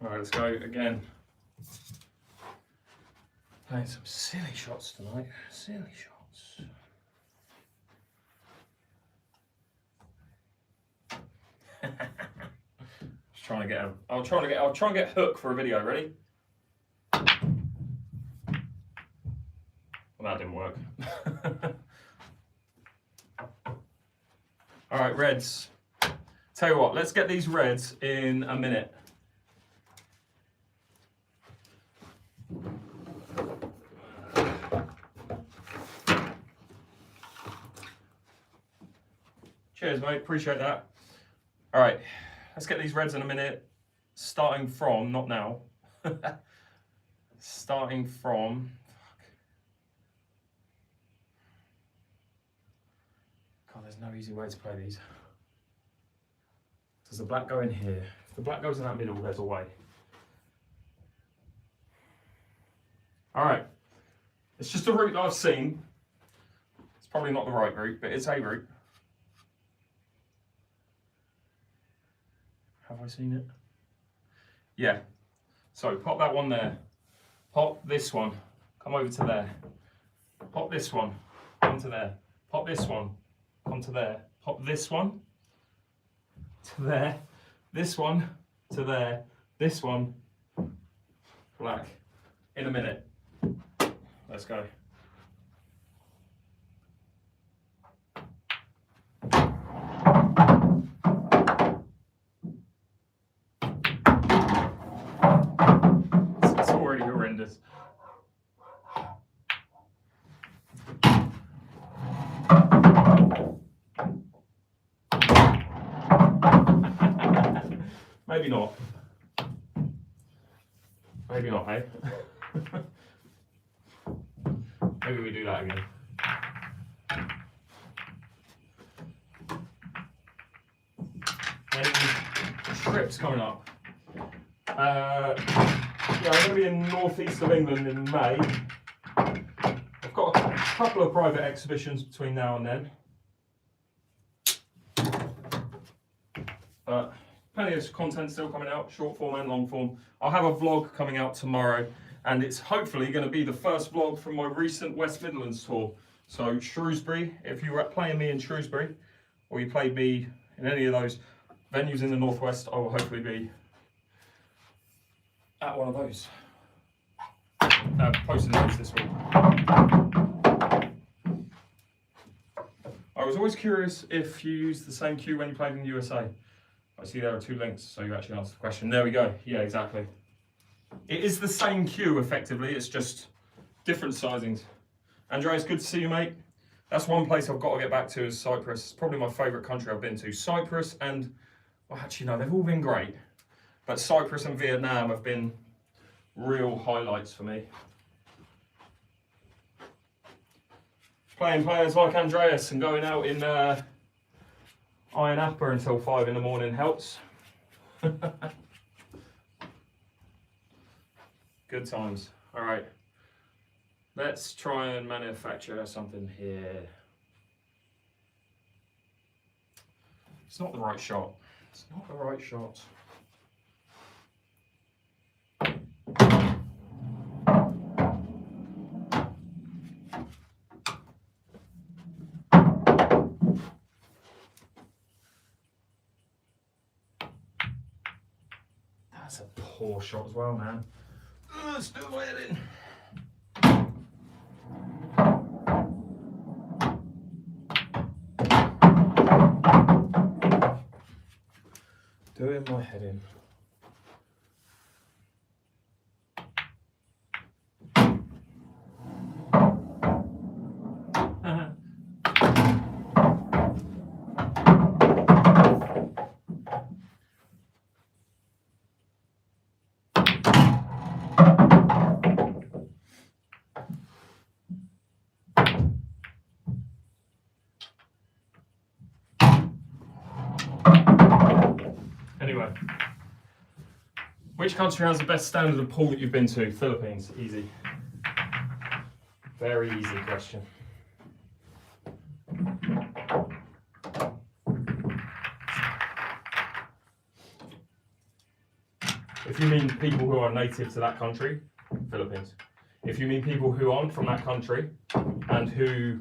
Alright, let's go again. Playing some silly shots tonight. Silly shots. Just trying to get I'll try and get hook for a video. Ready? Well, that didn't work. All right, reds. Tell you what, let's get these reds in a minute. Cheers, mate. Appreciate that. All right, let's get these reds in a minute. Starting from, not now. Starting from. God, there's no easy way to play these. Does the black go in here? If the black goes in that middle, there's a way. All right, it's just a route that I've seen. It's probably not the right route, but it's a route. Have I seen it? Yeah. So pop that one there. Pop this one. Come over to there. Pop this one. Come to there. Pop this one. Come to there. Pop this one. To there. This one. To there. This one. Black. In a minute. Let's go. It's already horrendous. Maybe not. Maybe not, hey? Maybe we do that again. Any trips coming up? Yeah, I'm going to be in northeast of England in May. I've got a couple of private exhibitions between now and then. But plenty of content still coming out, short form and long form. I'll have a vlog coming out tomorrow, and it's hopefully going to be the first vlog from my recent West Midlands tour. So Shrewsbury, if you were playing me in Shrewsbury, or you played me in any of those venues in the northwest, I will hopefully be at one of those. Posting those this week. I was always curious if you used the same cue when you played in the USA. I see there are two links, so you actually answered the question. There we go. Yeah, exactly. It is the same cue, effectively. It's just different sizings. Andreas, good to see you, mate. That's one place I've got to get back to is Cyprus. It's probably my favourite country I've been to. Cyprus and, well, actually, no, they've all been great. But Cyprus and Vietnam have been real highlights for me. Playing players like Andreas and going out in Iron Appa until 5 in the morning helps. Good times. All right. Let's try and manufacture something here. It's not the right shot. It's not the right shot. That's a poor shot as well, man. Still waiting. Doing my head in. Anyway, which country has the best standard of pool that you've been to? Philippines, easy. Very easy question. If you mean people who are native to that country, Philippines. if you mean people who aren't from that country and who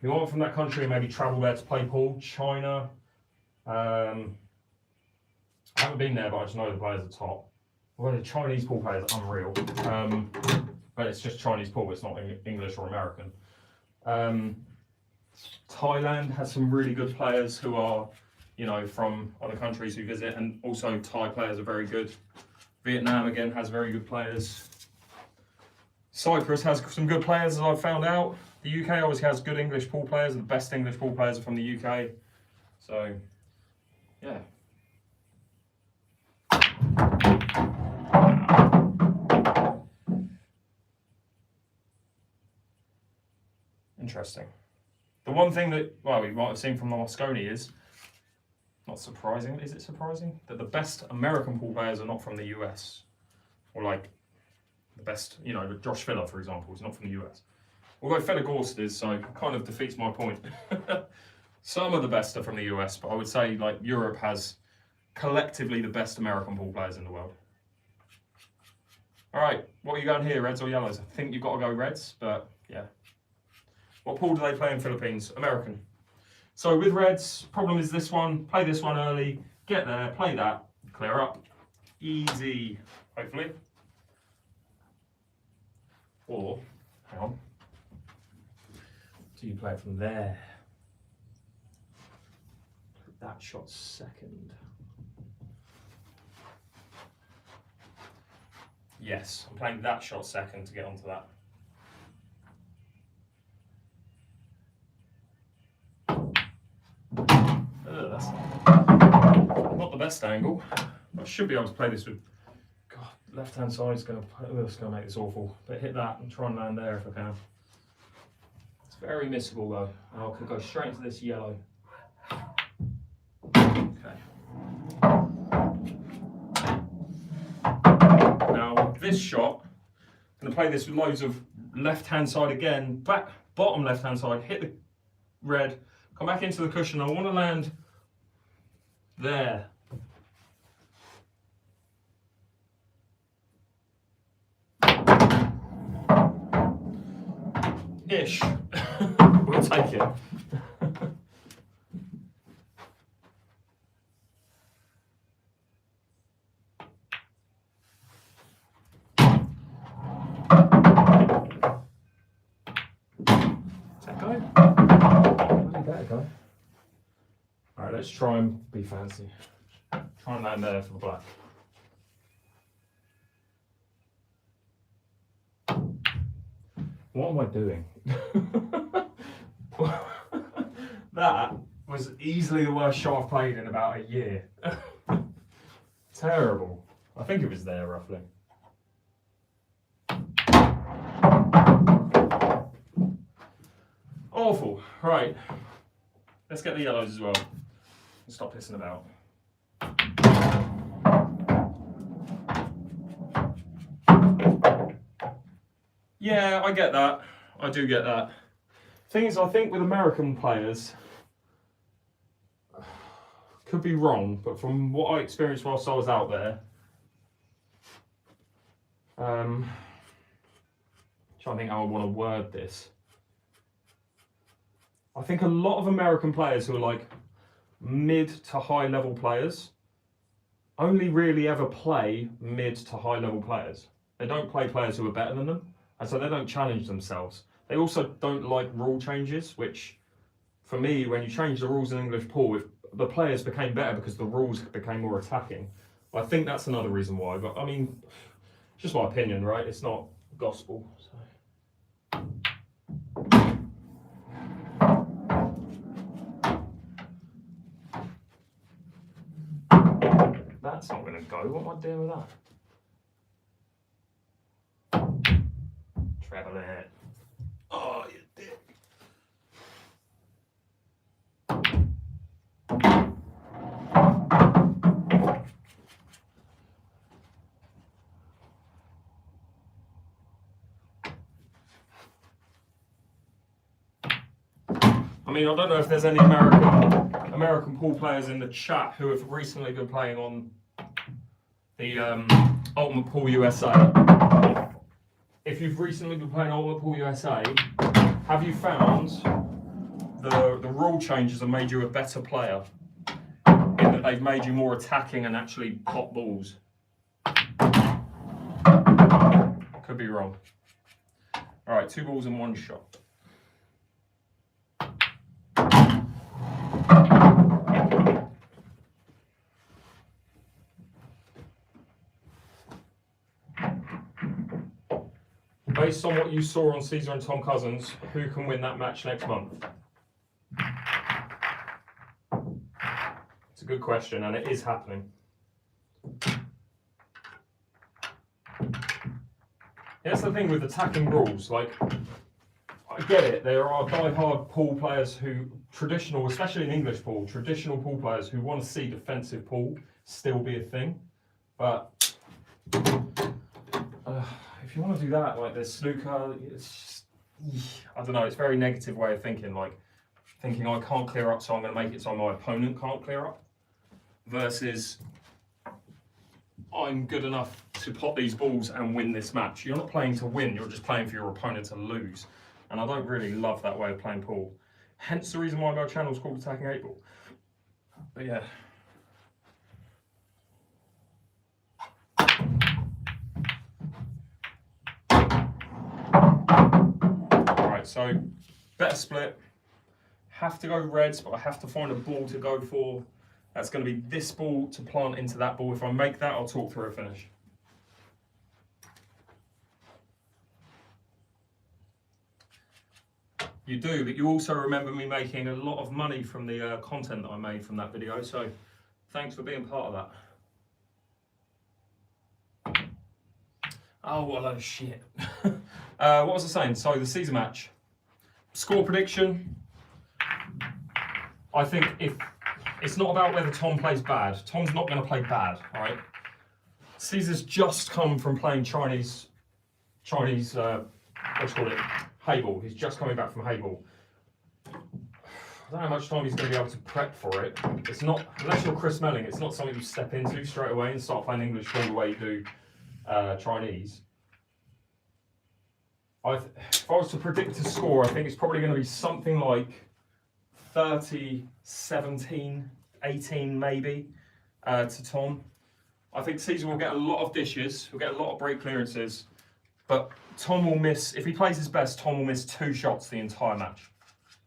aren't from that country and maybe travel there to play pool. China, I haven't been there, but I just know the players are top. Well, the Chinese pool players are unreal, but it's just Chinese pool, it's not English or American. Thailand has some really good players who are, you know, from other countries who visit, and also Thai players are very good. Vietnam again has very good players. Cyprus has some good players, as I've found out. The UK obviously has good English pool players, and the best English pool players are from the UK. So, yeah. Interesting. The one thing that, well, we might have seen from the Mosconi is, not surprising, is it surprising? That the best American pool players are not from the US. Or like, the best, you know, Josh Filler, for example, is not from the US. Although Feder Gorst is, so it kind of defeats my point. Some of the best are from the US, but I would say like Europe has collectively the best American pool players in the world. All right, what are you going here, reds or yellows? I think you've got to go reds, but yeah. What pool do they play in Philippines? American. So with reds, problem is this one, play this one early, get there, play that, clear up. Easy, hopefully. Or, hang on, do you play it from there? That shot second. Yes, I'm playing that shot second to get onto that. That's not the best angle. I should be able to play this with. God, left hand side is going to make this awful. But hit that and try and land there if I can. It's very missable though. And I could go straight into this yellow. Okay. Now this shot, I'm going to play this with loads of left hand side again. Back, bottom left hand side. Hit the red. Come back into the cushion. I want to land there. Ish. We'll take it. Go. Alright, let's try and be fancy. Try and land there for the black. What am I doing? That was easily the worst shot I've played in about a year. Terrible. I think it was there roughly. Awful. Right. Let's get the yellows as well. And stop pissing about. Yeah, I get that. I do get that. Thing is, I think with American players, could be wrong, but from what I experienced whilst I was out there, trying to think how I want to word this. I think a lot of American players who are like mid to high level players only really ever play mid to high level players. They don't play players who are better than them, and so they don't challenge themselves. They also don't like rule changes, which for me, when you change the rules in English pool, the players became better because the rules became more attacking. I think that's another reason why, but I mean, it's just my opinion, right? It's not gospel. So. That's not going to go. What am I doing with that? Treble it. Oh, you dick. I mean, I don't know if there's any American pool players in the chat who have recently been playing on the Ultimate Pool USA. If you've recently been playing Ultimate Pool USA, have you found the rule changes have made you a better player? In that they've made you more attacking and actually pop balls. Could be wrong. All right, 2 balls in 1 shot. Based on what you saw on Caesar and Tom Cousins, who can win that match next month? It's a good question, and it is happening. That's the thing with attacking rules. Like, I get it. There are die-hard pool players who, traditional, especially in English pool, traditional pool players who want to see defensive pool still be a thing. But if you want to do that, like there's snooker, it's just, I don't know, it's a very negative way of thinking. Like, thinking I can't clear up, so I'm going to make it so my opponent can't clear up. Versus, I'm good enough to pop these balls and win this match. You're not playing to win, you're just playing for your opponent to lose. And I don't really love that way of playing pool. Hence the reason why my channel is called Attacking8Ball. But yeah. Alright, so better split. Have to go reds, but I have to find a ball to go for. That's going to be this ball to plant into that ball. If I make that, I'll talk through a finish. You do, but you also remember me making a lot of money from the content that I made from that video, so thanks for being part of that. Oh, what a load of shit. What was I saying? So the Caesar match. Score prediction. I think if it's not about whether Tom plays bad. Tom's not going to play bad, all right? Caesar's just come from playing Chinese, what do you call it? Hayball. He's just coming back from Hayball. I don't know how much time he's going to be able to prep for it. It's not, unless you're Chris Melling, it's not something you step into straight away and start playing English all the way you do Chinese. If I was to predict a score, I think it's probably going to be something like 30, 17, 18 maybe to Tom. I think Caesar will get a lot of dishes, he'll get a lot of break clearances, but Tom will miss, if he plays his best, Tom will miss 2 shots the entire match.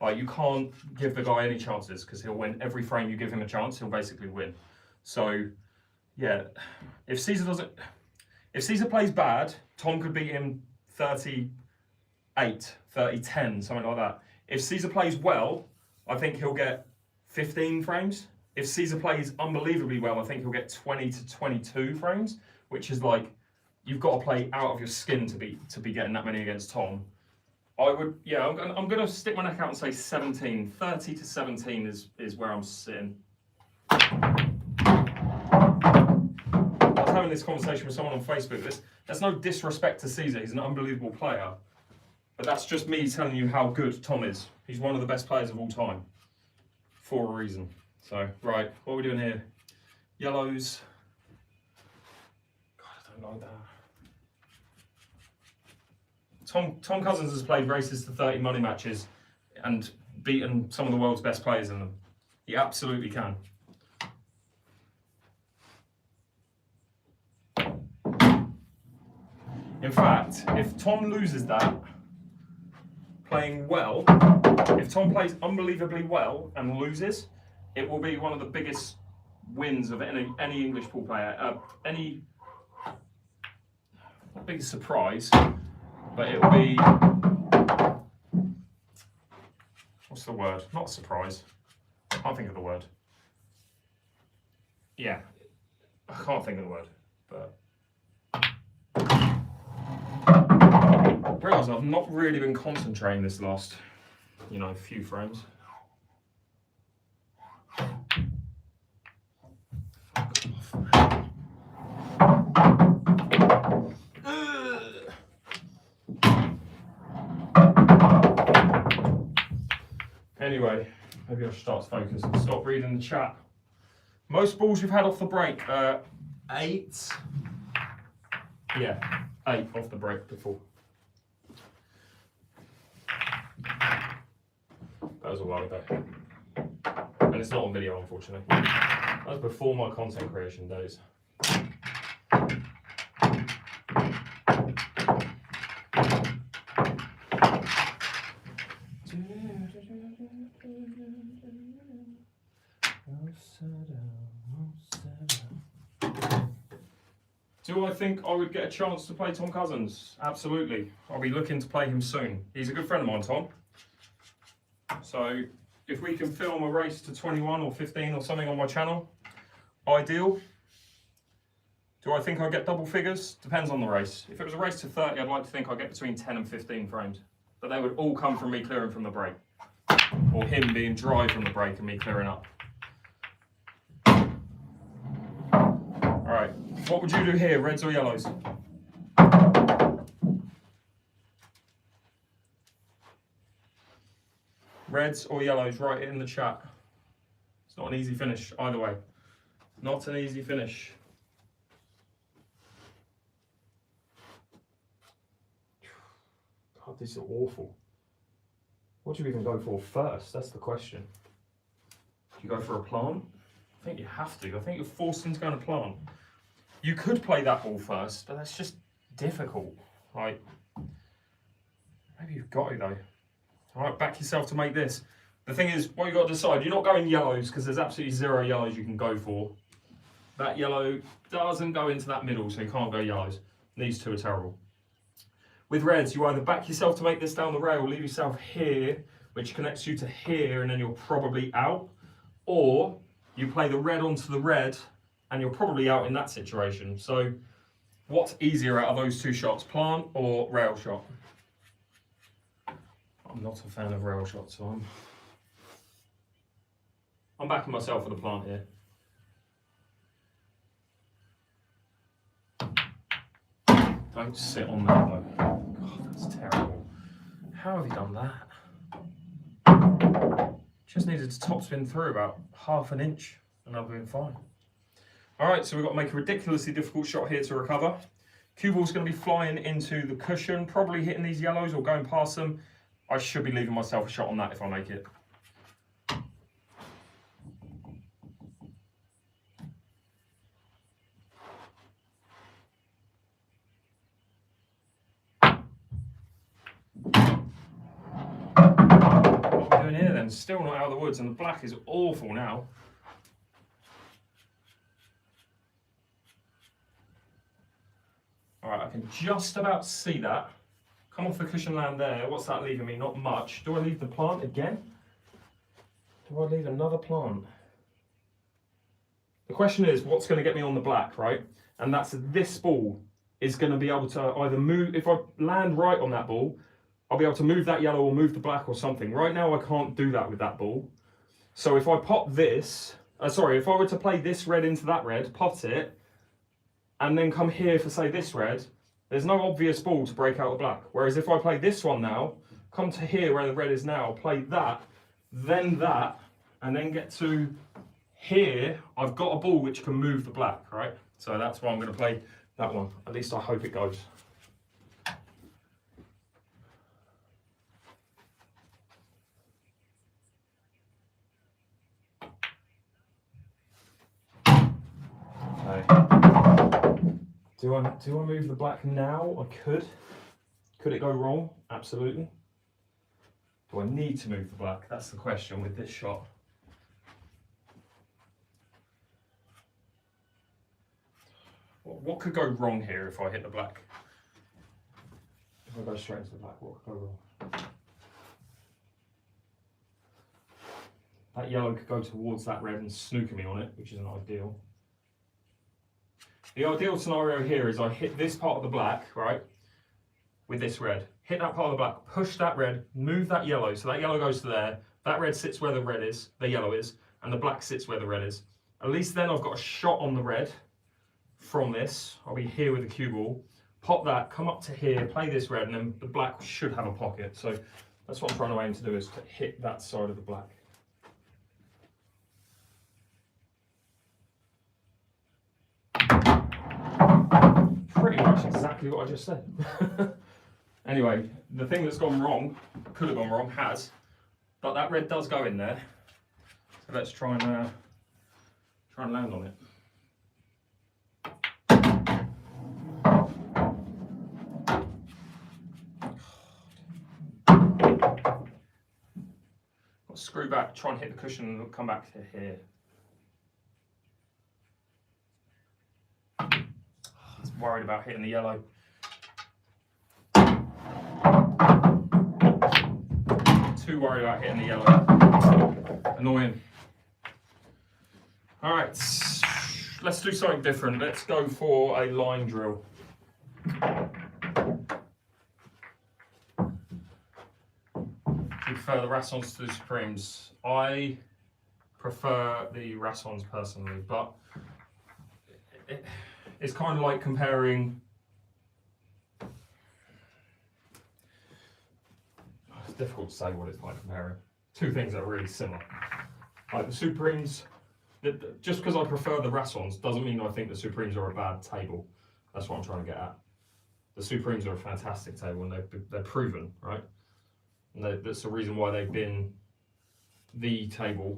Like, you can't give the guy any chances because he'll win every frame you give him a chance, he'll basically win. So, yeah, if Caesar plays bad, Tom could beat him 38, 30-10, something like that. If Caesar plays well, I think he'll get 15 frames. If Caesar plays unbelievably well, I think he'll get 20 to 22 frames, which is like, you've got to play out of your skin to be getting that many against Tom. I'm going to stick my neck out and say 17. 30 to 17 is where I'm sitting. I was having this conversation with someone on Facebook. There's no disrespect to Caesar. He's an unbelievable player. But that's just me telling you how good Tom is. He's one of the best players of all time. For a reason. So, right, what are we doing here? Yellows. God, I don't like that. Tom Cousins has played races to 30 money matches and beaten some of the world's best players in them. He absolutely can. In fact, if Tom loses that, playing well, if Tom plays unbelievably well and loses, it will be one of the biggest wins of any English pool player. Not biggest surprise, but it will be, what's the word? Not a surprise. I can't think of the word. Yeah, I can't think of the word, but I realise I've not really been concentrating this last, few frames. Anyway, maybe I should start to focus and stop reading the chat. Most balls you've had off the break, 8, Yeah, 8 off the break before. That was a while ago. And it's not on video, unfortunately. That was before my content creation days. Do I think I would get a chance to play Tom Cousins? Absolutely. I'll be looking to play him soon. He's a good friend of mine, Tom. So if we can film a race to 21 or 15 or something on my channel, ideal. Do I think I'll get double figures? Depends on the race. If it was a race to 30, I'd like to think I'd get between 10 and 15 frames. But they would all come from me clearing from the break. Or him being dry from the break and me clearing up. Alright, what would you do here, reds or yellows? Reds or yellows, write it in the chat. It's not an easy finish either way. Not an easy finish. God, this is awful. What do you even go for first? That's the question. Do you go for a plant? I think you have to. I think you're forced into going to plant. You could play that ball first, but that's just difficult. Like, maybe you've got to though. All right, back yourself to make this. The thing is, what you've got to decide, you're not going yellows because there's absolutely 0 yellows you can go for. That yellow doesn't go into that middle, so you can't go yellows. These two are terrible. With reds, you either back yourself to make this down the rail, leave yourself here, which connects you to here, and then you're probably out. Or you play the red onto the red, and you're probably out in that situation. So what's easier out of those two shots, plant or rail shot? I'm not a fan of rail shots, so I'm backing myself for the plant here. Don't sit on that though. God, that's terrible. How have you done that? Just needed to topspin through about ½ an inch and I'll be fine. Alright, so we've got to make a ridiculously difficult shot here to recover. Cue ball's going to be flying into the cushion, probably hitting these yellows or going past them. I should be leaving myself a shot on that if I make it. What are we doing here then? Still not out of the woods, and the black is awful now. Alright, I can just about see that. Come off the cushion land there. What's that leaving me? Not much. Do I leave the plant again? Do I leave another plant? The question is, what's going to get me on the black, right? And that's this ball is going to be able to either move, if I land right on that ball, I'll be able to move that yellow or move the black or something. Right now I can't do that with that ball. So if I pop this, if I were to play this red into that red, pot it, and then come here for say this red, there's no obvious ball to break out the black. Whereas if I play this one now, come to here where the red is now, play that, and then get to here, I've got a ball which can move the black, right? So that's why I'm going to play that one. At least I hope it goes. Okay. Do I move the black now? I could. Could it go wrong? Absolutely. Do I need to move the black? That's the question with this shot. What could go wrong here if I hit the black? If I go straight into the black, what could go wrong? That yellow could go towards that red and snooker me on it, which isn't ideal. The ideal scenario here is I hit this part of the black, right, with this red. Hit that part of the black, push that red, move that yellow, so that yellow goes to there, that red sits where the yellow is, and the black sits where the red is. At least then I've got a shot on the red from this. I'll be here with the cue ball, pop that, come up to here, play this red, and then the black should have a pocket. So that's what I'm trying to aim to do, is to hit that side of the black. Pretty much exactly what I just said. Anyway, the thing that's gone wrong, could have gone wrong, has, but that red does go in there. So let's try and land on it. Got to screw back, try and hit the cushion and come back to here. I was worried about hitting the yellow. Too worried about hitting the yellow. Annoying. All right, let's do something different. Let's go for a line drill. You prefer the Rassons to the Supremes? I prefer the Rassons personally, but it's kind of like comparing. It's difficult to say what it's like comparing two things that are really similar. Like the Supremes, just because I prefer the Rassons doesn't mean I think the Supremes are a bad table. That's what I'm trying to get at. The Supremes are a fantastic table and they're proven, right? And that's the reason why they've been the table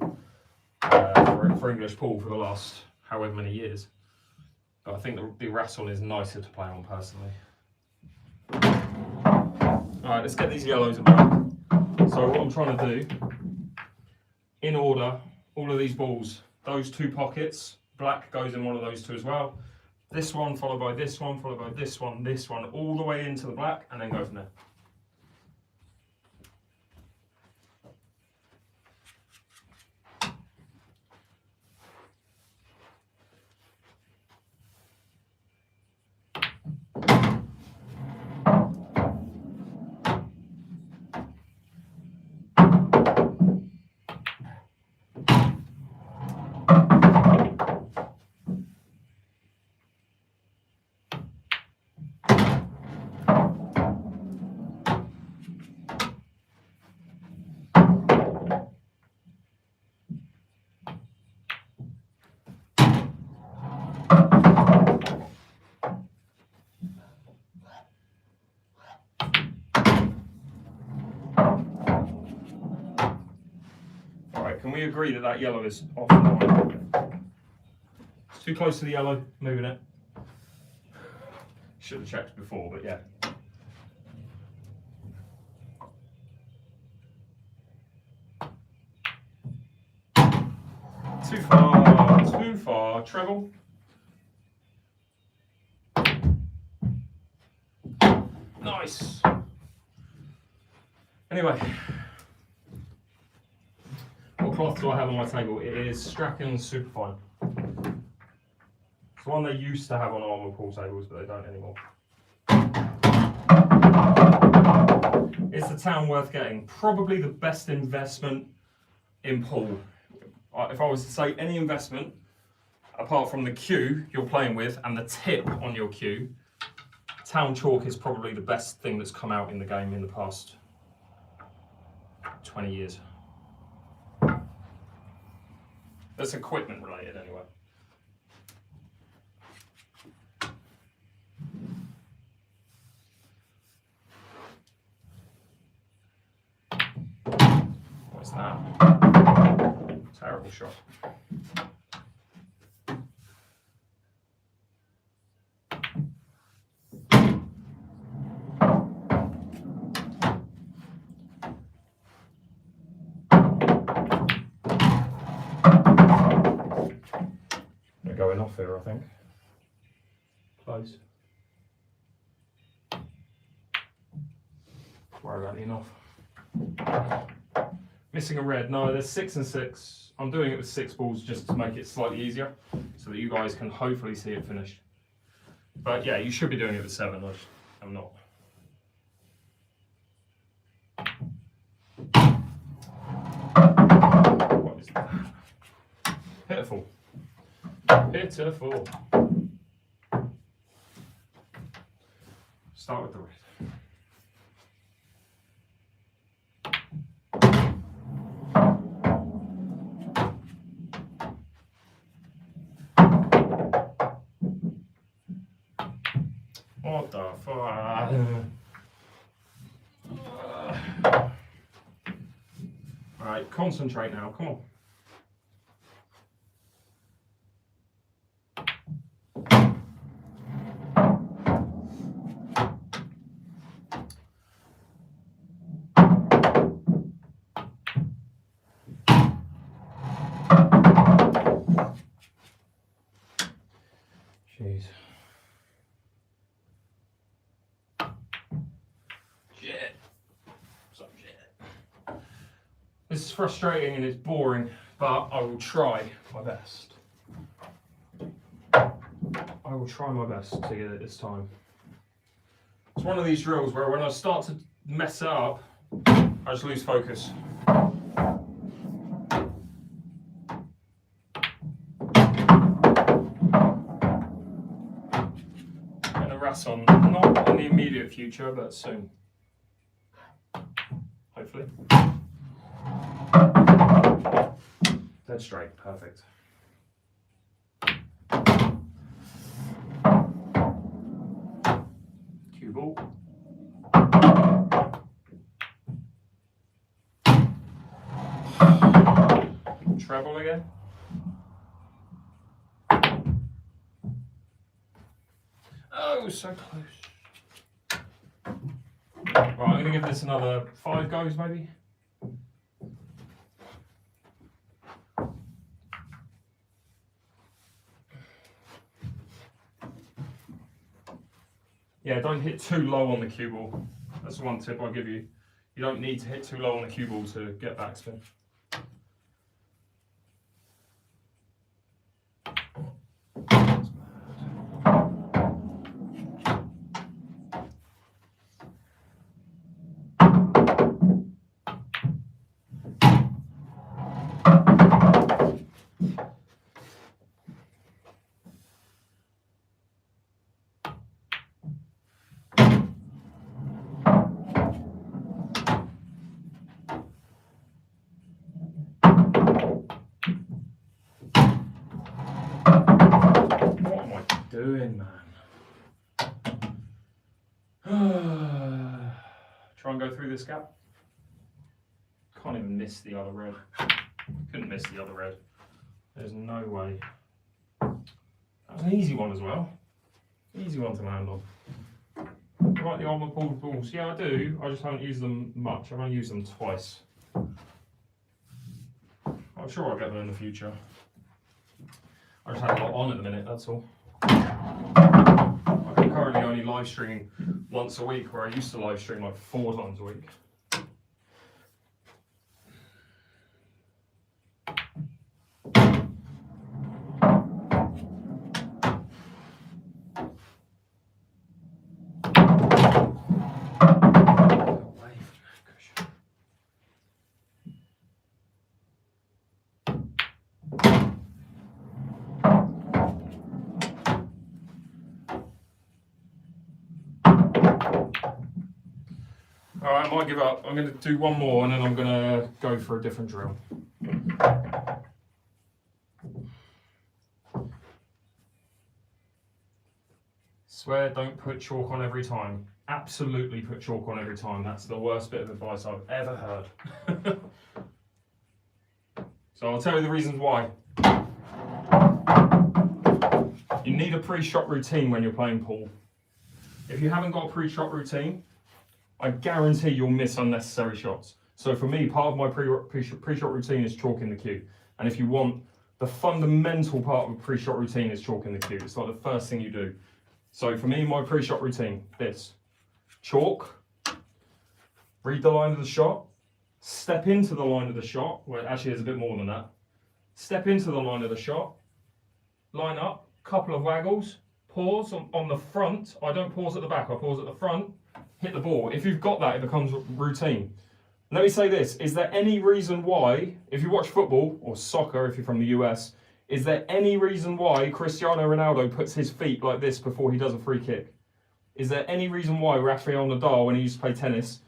for English pool for the last however many years. But I think the Rasson is nicer to play on personally. Alright, let's get these yellows in back. So what I'm trying to do, in order, all of these balls, those two pockets, black goes in one of those two as well. This one followed by this one, followed by this one, all the way into the black, and then go from there. Can we agree that yellow is off the line? It's too close to the yellow, moving it. Should have checked before, but yeah. Too far, treble. Nice. Anyway. What cloth do I have on my table? It is Strachan Superfine. It's the one they used to have on Armour pool tables, but they don't anymore. It's the town worth getting. Probably the best investment in pool. If I was to say any investment, apart from the cue you're playing with and the tip on your cue, town chalk is probably the best thing that's come out in the game in the past 20 years. That's equipment related anyway. What's that? Terrible shot. Going off here, I think. Close. Worry about the off. Missing a red. No, there's 6 and 6. I'm doing it with 6 balls just to make it slightly easier, so that you guys can hopefully see it finished. But yeah, you should be doing it with 7. I'm not. What is that? Pitiful. Pitiful. Start with the red. the fuck? Alright, concentrate now, come on. Jeez. Shit. Some shit. This is frustrating and it's boring, but I will try my best. I will try my best to get it this time. It's one of these drills where when I start to mess it up, I just lose focus. On, not in the immediate future, but soon. Hopefully. Dead straight, perfect. Cue ball. Treble again. Oh, so close. Right, I'm going to give this another 5 goes, maybe. Yeah, don't hit too low on the cue ball. That's one tip I'll give you. You don't need to hit too low on the cue ball to get backspin. Doing, man. Try and go through this gap. Can't even miss the other red. Couldn't miss the other red. There's no way. That was an easy one as well. Easy one to land on. I like the armor pulled balls. Yeah, I do. I just haven't used them much. I've only used them twice. I'm sure I'll get them in the future. I just had a lot on at the minute, that's all. I'm currently only live streaming once a week, where I used to live stream like 4 times a week. Alright, I might give up. I'm going to do one more and then I'm going to go for a different drill. Swear don't put chalk on every time. Absolutely put chalk on every time. That's the worst bit of advice I've ever heard. So I'll tell you the reasons why. You need a pre-shot routine when you're playing pool. If you haven't got a pre-shot routine, I guarantee you'll miss unnecessary shots. So for me, part of my pre-shot routine is chalking the cue. And if you want, the fundamental part of a pre-shot routine is chalking the cue. It's like the first thing you do. So for me, my pre-shot routine, this. Chalk, read the line of the shot, step into the line of the shot, well actually there's a bit more than that. Step into the line of the shot, line up, couple of waggles, pause on the front. I don't pause at the back, I pause at the front, hit the ball. If you've got that, it becomes routine. Let me say this, is there any reason why, if you watch football, or soccer if you're from the US, is there any reason why Cristiano Ronaldo puts his feet like this before he does a free kick? Is there any reason why Rafael Nadal, when he used to play tennis,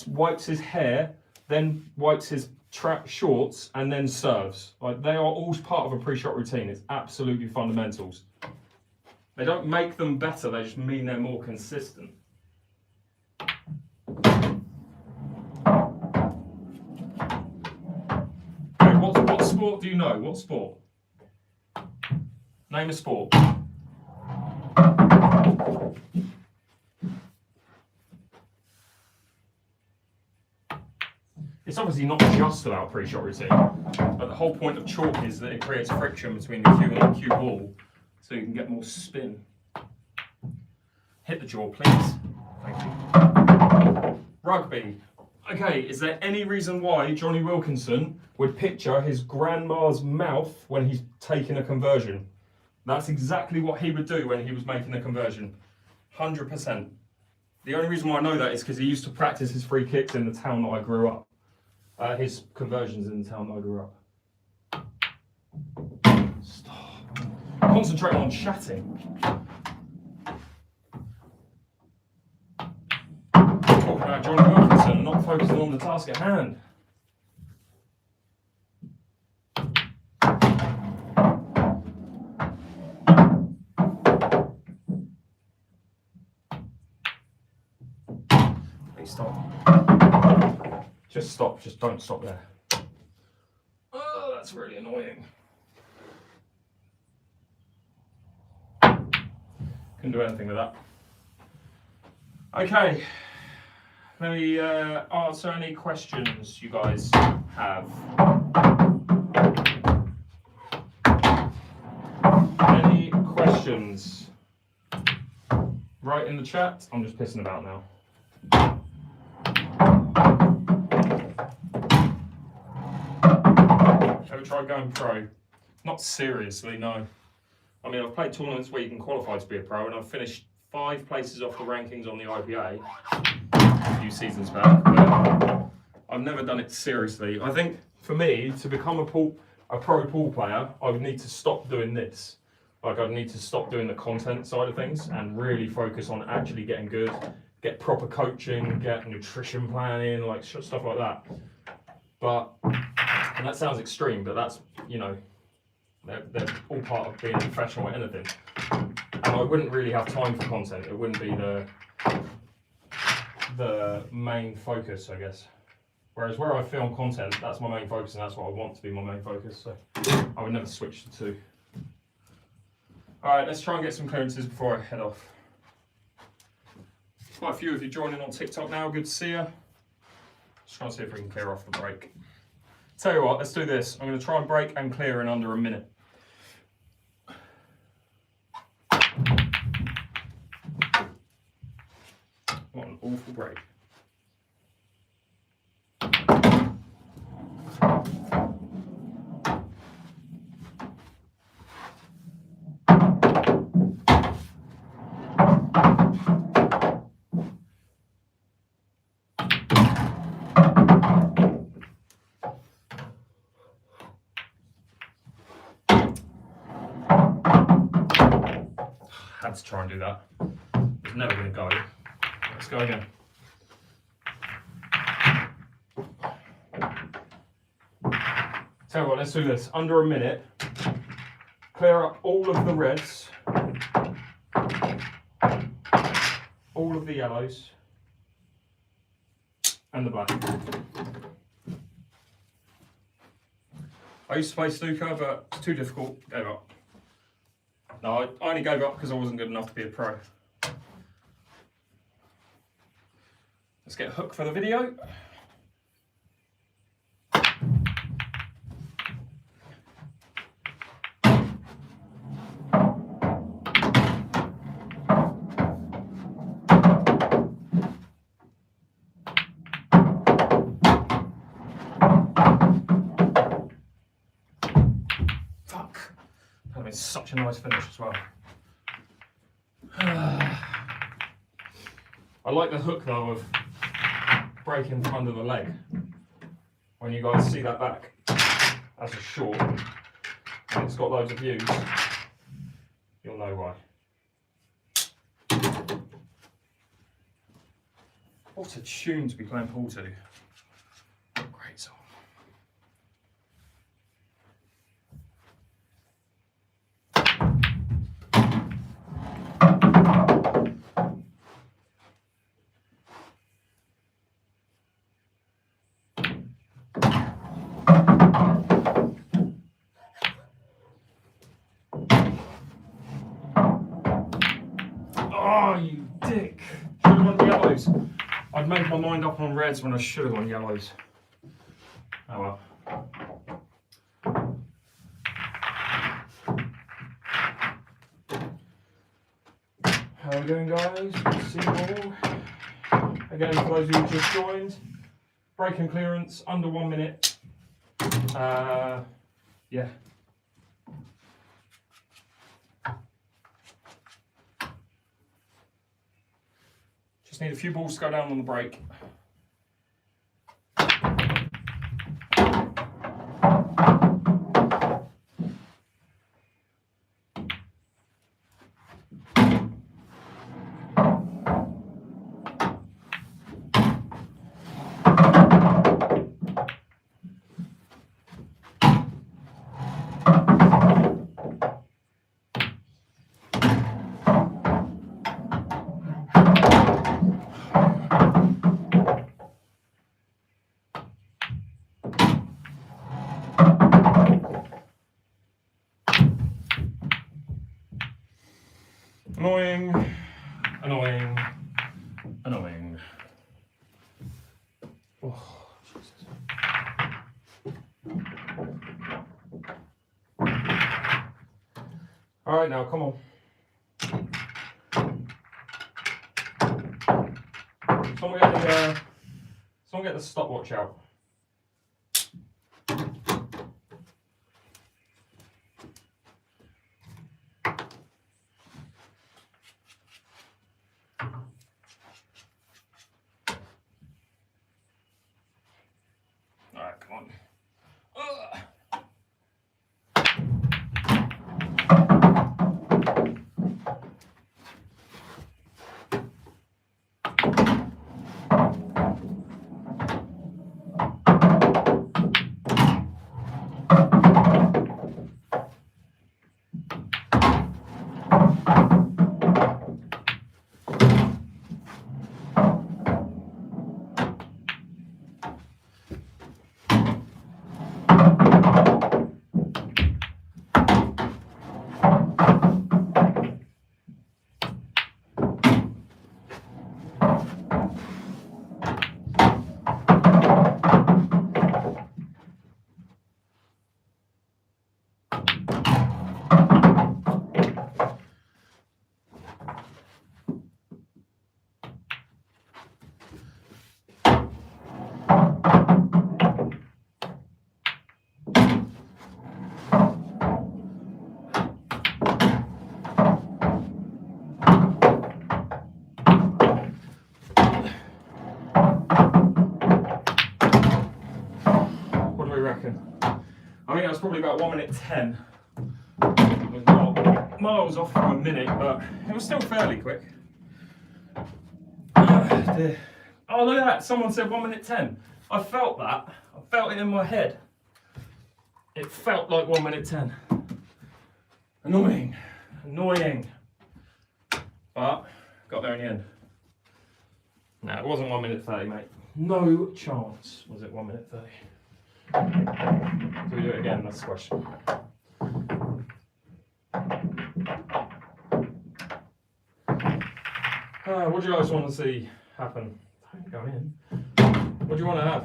wipes his hair, then wipes his shorts, and then serves? Like, they are all part of a pre-shot routine. It's absolutely fundamentals. They don't make them better, they just mean they're more consistent. Okay, what sport do you know? What sport? Name a sport. It's obviously not just about pre-shot routine, but the whole point of chalk is that it creates friction between the cue and the cue ball, so you can get more spin. Hit the jaw, please. Thank you. Rugby. Okay, is there any reason why Johnny Wilkinson would picture his grandma's mouth when he's taking a conversion? That's exactly what he would do when he was making a conversion. 100%. The only reason why I know that is because he used to practice his free kicks in the town that I grew up. His conversions in the town that I grew up. Stop. Concentrating on chatting. Talking about Johnny Wilkinson and not focusing on the task at hand. Please stop. Just stop, just don't stop there. Oh, that's really annoying. Couldn't do anything with that. Okay, let me answer any questions you guys have. Any questions? Write in the chat. I'm just pissing about now. Ever tried going pro? Not seriously, no. I mean, I've played tournaments where you can qualify to be a pro, and I've finished 5 places off the rankings on the IPA a few seasons back, but I've never done it seriously. I think, for me, to become a pro pool player, I would need to stop doing this. Like, I'd need to stop doing the content side of things and really focus on actually getting good, get proper coaching, get nutrition planning, like stuff like that. But, and that sounds extreme, but that's, you know, they're all part of being a professional at anything. And I wouldn't really have time for content. It wouldn't be the main focus, I guess. Whereas where I film content, that's my main focus, and that's what I want to be my main focus. So I would never switch the two. All right, let's try and get some clearances before I head off. Quite a few of you joining on TikTok now. Good to see you. Just trying to see if we can clear off the break. Tell you what, let's do this. I'm going to try and break and clear in under a minute. What an awful break. Had to try and do that. It's never going to go. Let's go again. Tell you what, let's do this. Under a minute, clear up all of the reds, all of the yellows, and the black. I used to play snooker, but it's too difficult. Gave up. No, I only gave up because I wasn't good enough to be a pro. Let's get a hook for the video. Fuck. That'd been such a nice finish as well. I like the hook though of breaking from under the leg. When you guys see that back, that's a short, and it's got loads of views, you'll know why. What a tune to be playing pool to. Great song. want yellows. I'd made my mind up on reds when I should have gone yellows. Oh well. How are we doing, guys? See you all. Again, for those who just joined, break and clearance under 1 minute. Yeah. Just need a few balls to go down on the break. Annoying, annoying, annoying. Oh, Jesus. All right, now come on. Someone get the stopwatch out. Alright, come on. I think that's probably about 1 minute 10. It was not miles off from a minute, but it was still fairly quick. Oh, look at that. Someone said 1 minute 10. I felt that. I felt it in my head. It felt like 1 minute 10. Annoying. Annoying. But got there in the end. No, it wasn't 1 minute 30, mate. No chance was it 1 minute 30. Do we do it again? That's the question. What do you guys want to see happen? Go in. What do you want to have?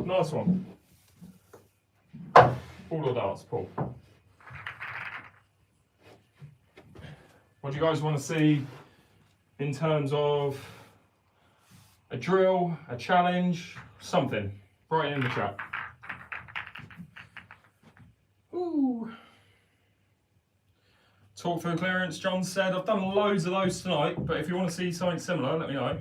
Nice one. Ball or darts? Pull. What do you guys want to see in terms of a drill, a challenge, something? Write it in the chat. Ooh. Talk through clearance, John said. I've done loads of those tonight, but if you want to see something similar, let me know.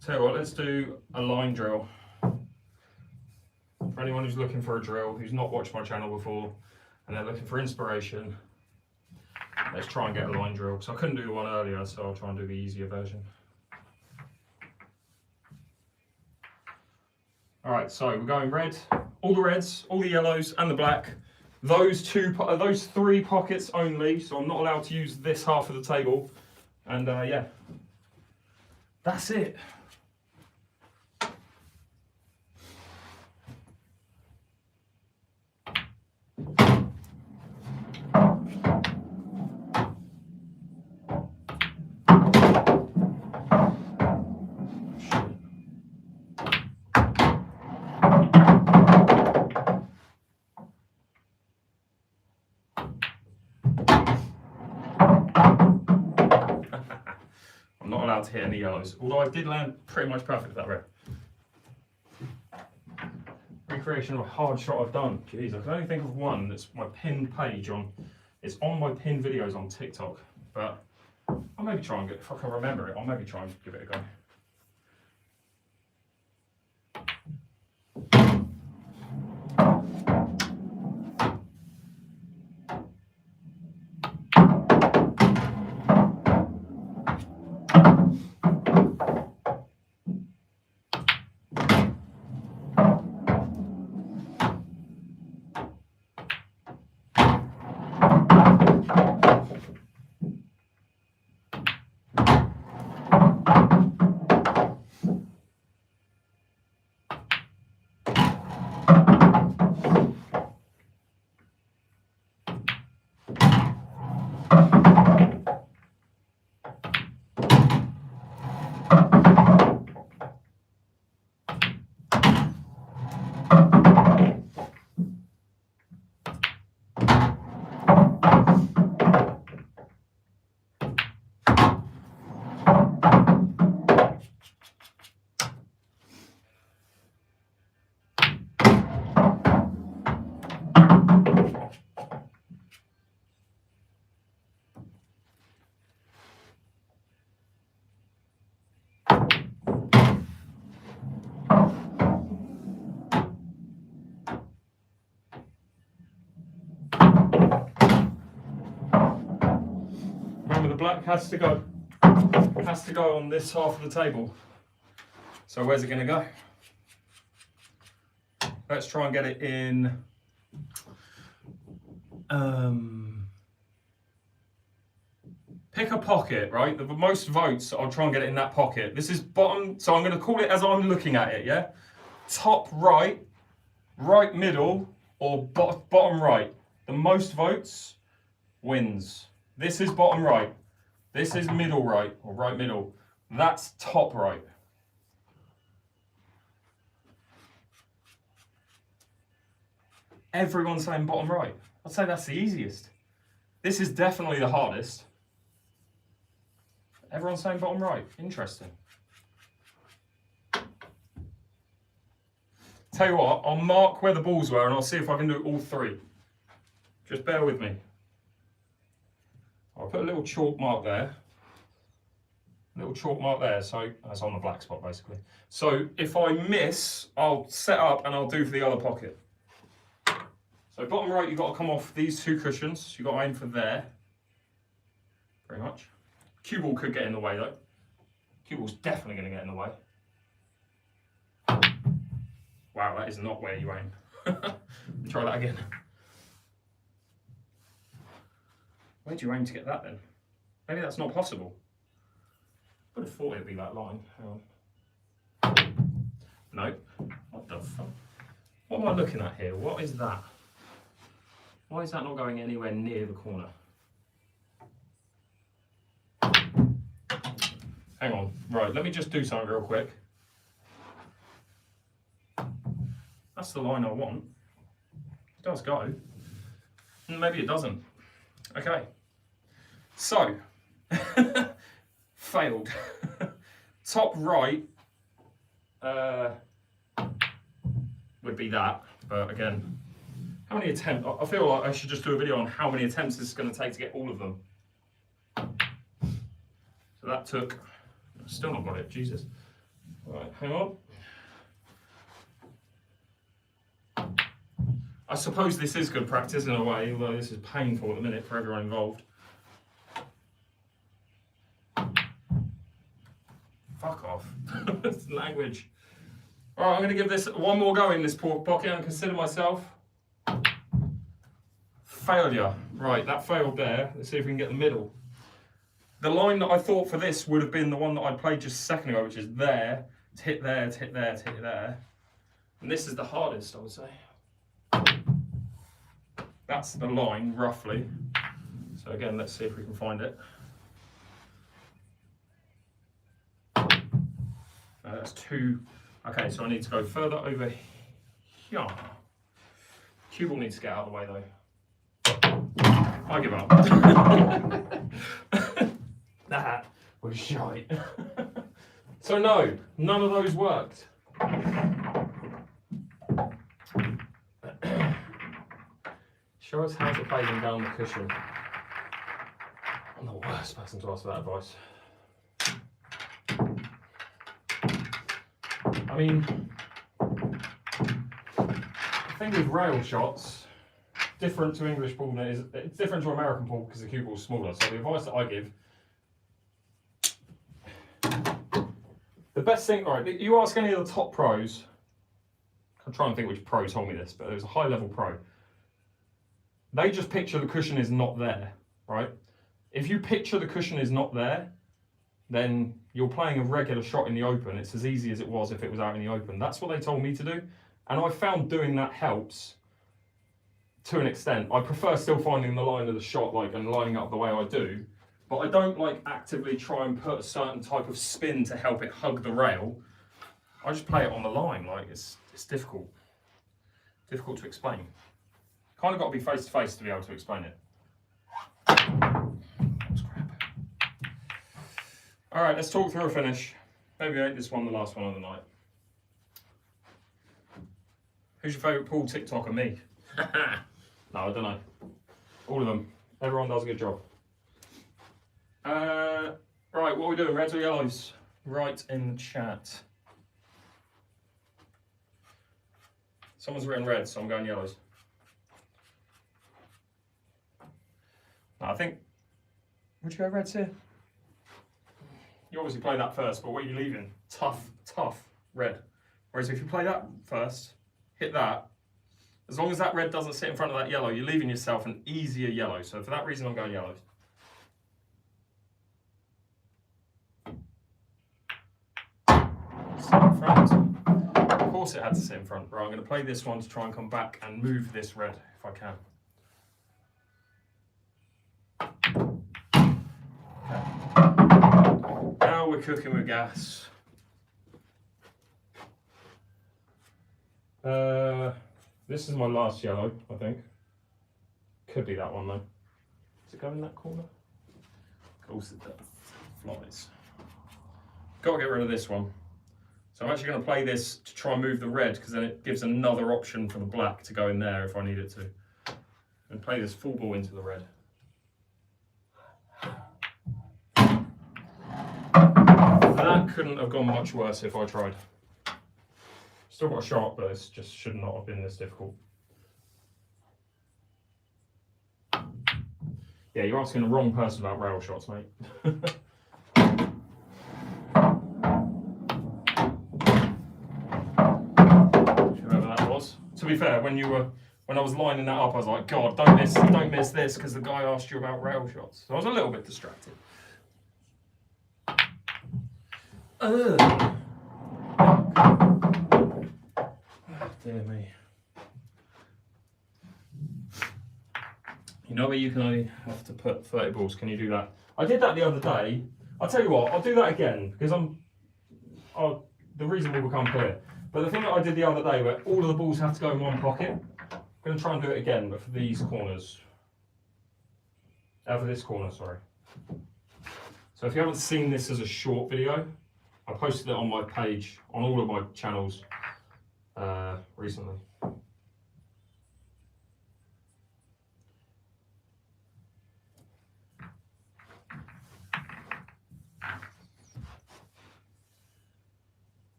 Tell you what, let's do a line drill. For anyone who's looking for a drill, who's not watched my channel before, and they're looking for inspiration, let's try and get a line drill, because I couldn't do one earlier, so I'll try and do the easier version. Alright, so we're going red, all the reds, all the yellows, and the black. Those three pockets only, so I'm not allowed to use this half of the table. And yeah, that's it. not allowed to hit any yellows. Although I did land pretty much perfect with that red. Recreation of a hard shot I've done. Jeez, I can only think of one that's my pinned page on. It's on my pinned videos on TikTok. But I'll maybe try and get, if I can remember it, I'll maybe try and give it a go. The black has to go on this half of the table. So where's it going to go? Let's try and get it in. Pick a pocket, right? The most votes, I'll try and get it in that pocket. This is bottom, so I'm going to call it as I'm looking at it, yeah? Top right, right middle, or bottom right. The most votes wins. This is bottom right. This is middle right, or right middle. That's top right. Everyone's saying bottom right. I'd say that's the easiest. This is definitely the hardest. Everyone's saying bottom right. Interesting. Tell you what, I'll mark where the balls were and I'll see if I can do all three. Just bear with me. I'll put a little chalk mark there. Little chalk mark there, so that's on the black spot basically. So if I miss, I'll set up and I'll do for the other pocket. So bottom right, you've got to come off these two cushions. You've got to aim for there. Very much. Cue ball could get in the way though. Cue ball's definitely going to get in the way. Wow, that is not where you aim. Try that again. Where do you aim to get that then? Maybe that's not possible. I would have thought it'd be that line. Hang on. No. What the fuck? What am I looking at here? What is that? Why is that not going anywhere near the corner? Hang on. Right, let me just do something real quick. That's the line I want. It does go. Maybe it doesn't. Okay. So, failed. Top right would be that, but again, how many attempts? I feel like I should just do a video on how many attempts this is going to take to get all of them. So that took, still not got it, Jesus. Right, hang on. I suppose this is good practice in a way, although this is painful at the minute for everyone involved. Fuck off. It's language. Alright, I'm going to give this one more go in this pocket and consider myself failure. Right, that failed there. Let's see if we can get the middle. The line that I thought for this would have been the one that I played just a second ago, which is there, to hit there, to hit there, to hit there. And this is the hardest, I would say. That's the line, roughly. So again, let's see if we can find it. That's two. Okay, so I need to go further over here. Cue ball needs to get out of the way though. I give up. Nah, we're was shite. So no, none of those worked. Show us how to play them down the cushion. I'm the worst person to ask for that advice. I mean, the thing with rail shots, different to English pool, is it's different to American pool because the cue ball is smaller. So the advice that I give, the best thing, all right, you ask any of the top pros, I'm trying to think which pro told me this, but it was a high level pro. They just picture the cushion is not there, right? If you picture the cushion is not there, then you're playing a regular shot in the open. It's as easy as it was if it was out in the open. That's what they told me to do. And I found doing that helps to an extent. I prefer still finding the line of the shot and lining up the way I do, but I don't actively try and put a certain type of spin to help it hug the rail. I just play it on the line. It's difficult. Difficult to explain. Kind of got to be face to face to be able to explain it. That's crap. All right, let's talk through a finish. Maybe make this one the last one of the night. Who's your favourite pool TikToker? Me. No, I don't know. All of them. Everyone does a good job. Right, what are we doing? Reds or yellows? Right in the chat. Someone's written reds, so I'm going yellows. No, I think. Would you go reds here? You obviously play that first, but what are you leaving? Tough red. Whereas if you play that first, hit that. As long as that red doesn't sit in front of that yellow, you're leaving yourself an easier yellow. So for that reason, I'm going yellows. Sit in front. Of course it had to sit in front. Right, I'm going to play this one to try and come back and move this red if I can. Now we're cooking with gas. This is my last yellow, I think. Could be that one though. Does it go in that corner? Of course it does. Flies. Got to get rid of this one. So I'm actually going to play this to try and move the red because then it gives another option for the black to go in there if I need it to. And play this full ball into the red. That couldn't have gone much worse if I tried. Still got a shot, but it just should not have been this difficult. Yeah, you're asking the wrong person about rail shots, mate. Whoever that was. To be fair, when I was lining that up, I was like, God, don't miss this, because the guy asked you about rail shots. So I was a little bit distracted. Dear me. You know where you can only have to put 30 balls, can you do that? I did that the other day. I'll tell you what, I'll do that again, because the reason will become clear. But the thing that I did the other day, where all of the balls have to go in one pocket, I'm going to try and do it again, but for these corners. For this corner, sorry. So if you haven't seen this as a short video, I posted it on my page, on all of my channels recently.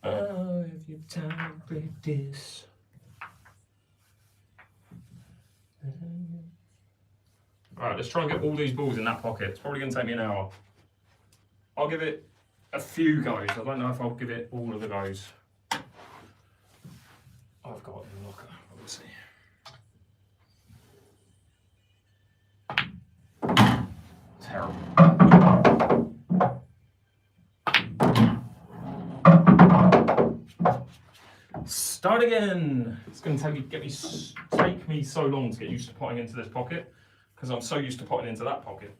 Have you time to play this? Alright, let's try and get all these balls in that pocket. It's probably going to take me an hour. I'll give it a few goes. I don't know if I'll give it all of the goes. I've got it in the locker, obviously. Terrible. Start again. It's going to take me so long to get used to potting into this pocket because I'm so used to potting into that pocket.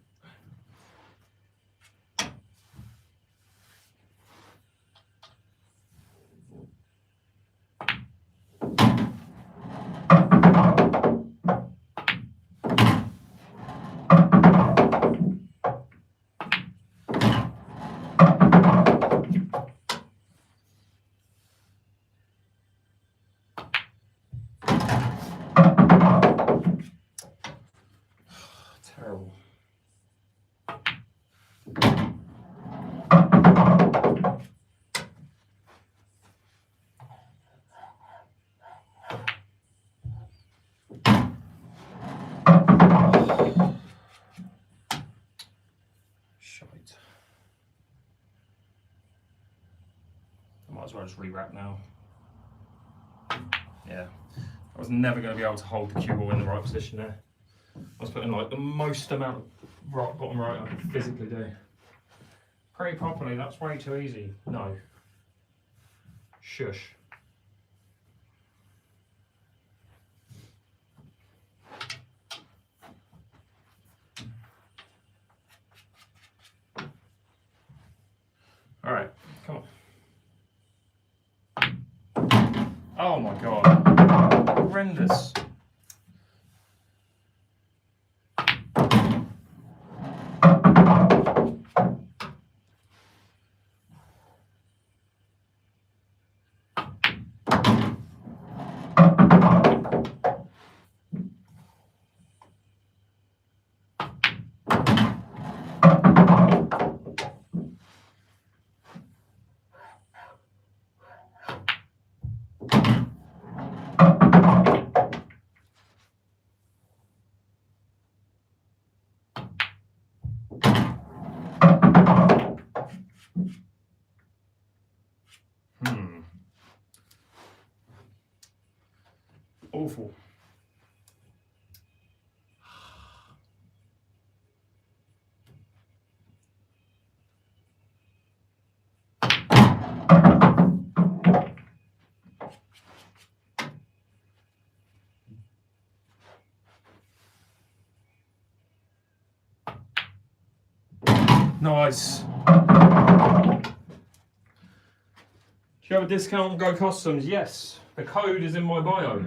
I just re-wrap now. Yeah, I was never going to be able to hold the cue ball in the right position there. I was putting like the most amount of rock bottom right I could physically do. Pretty properly, that's way too easy. No. Shush. All right, come on. Oh my God, horrendous. Awful. Nice. Do you have a discount on Go Customs? Yes. The code is in my bio.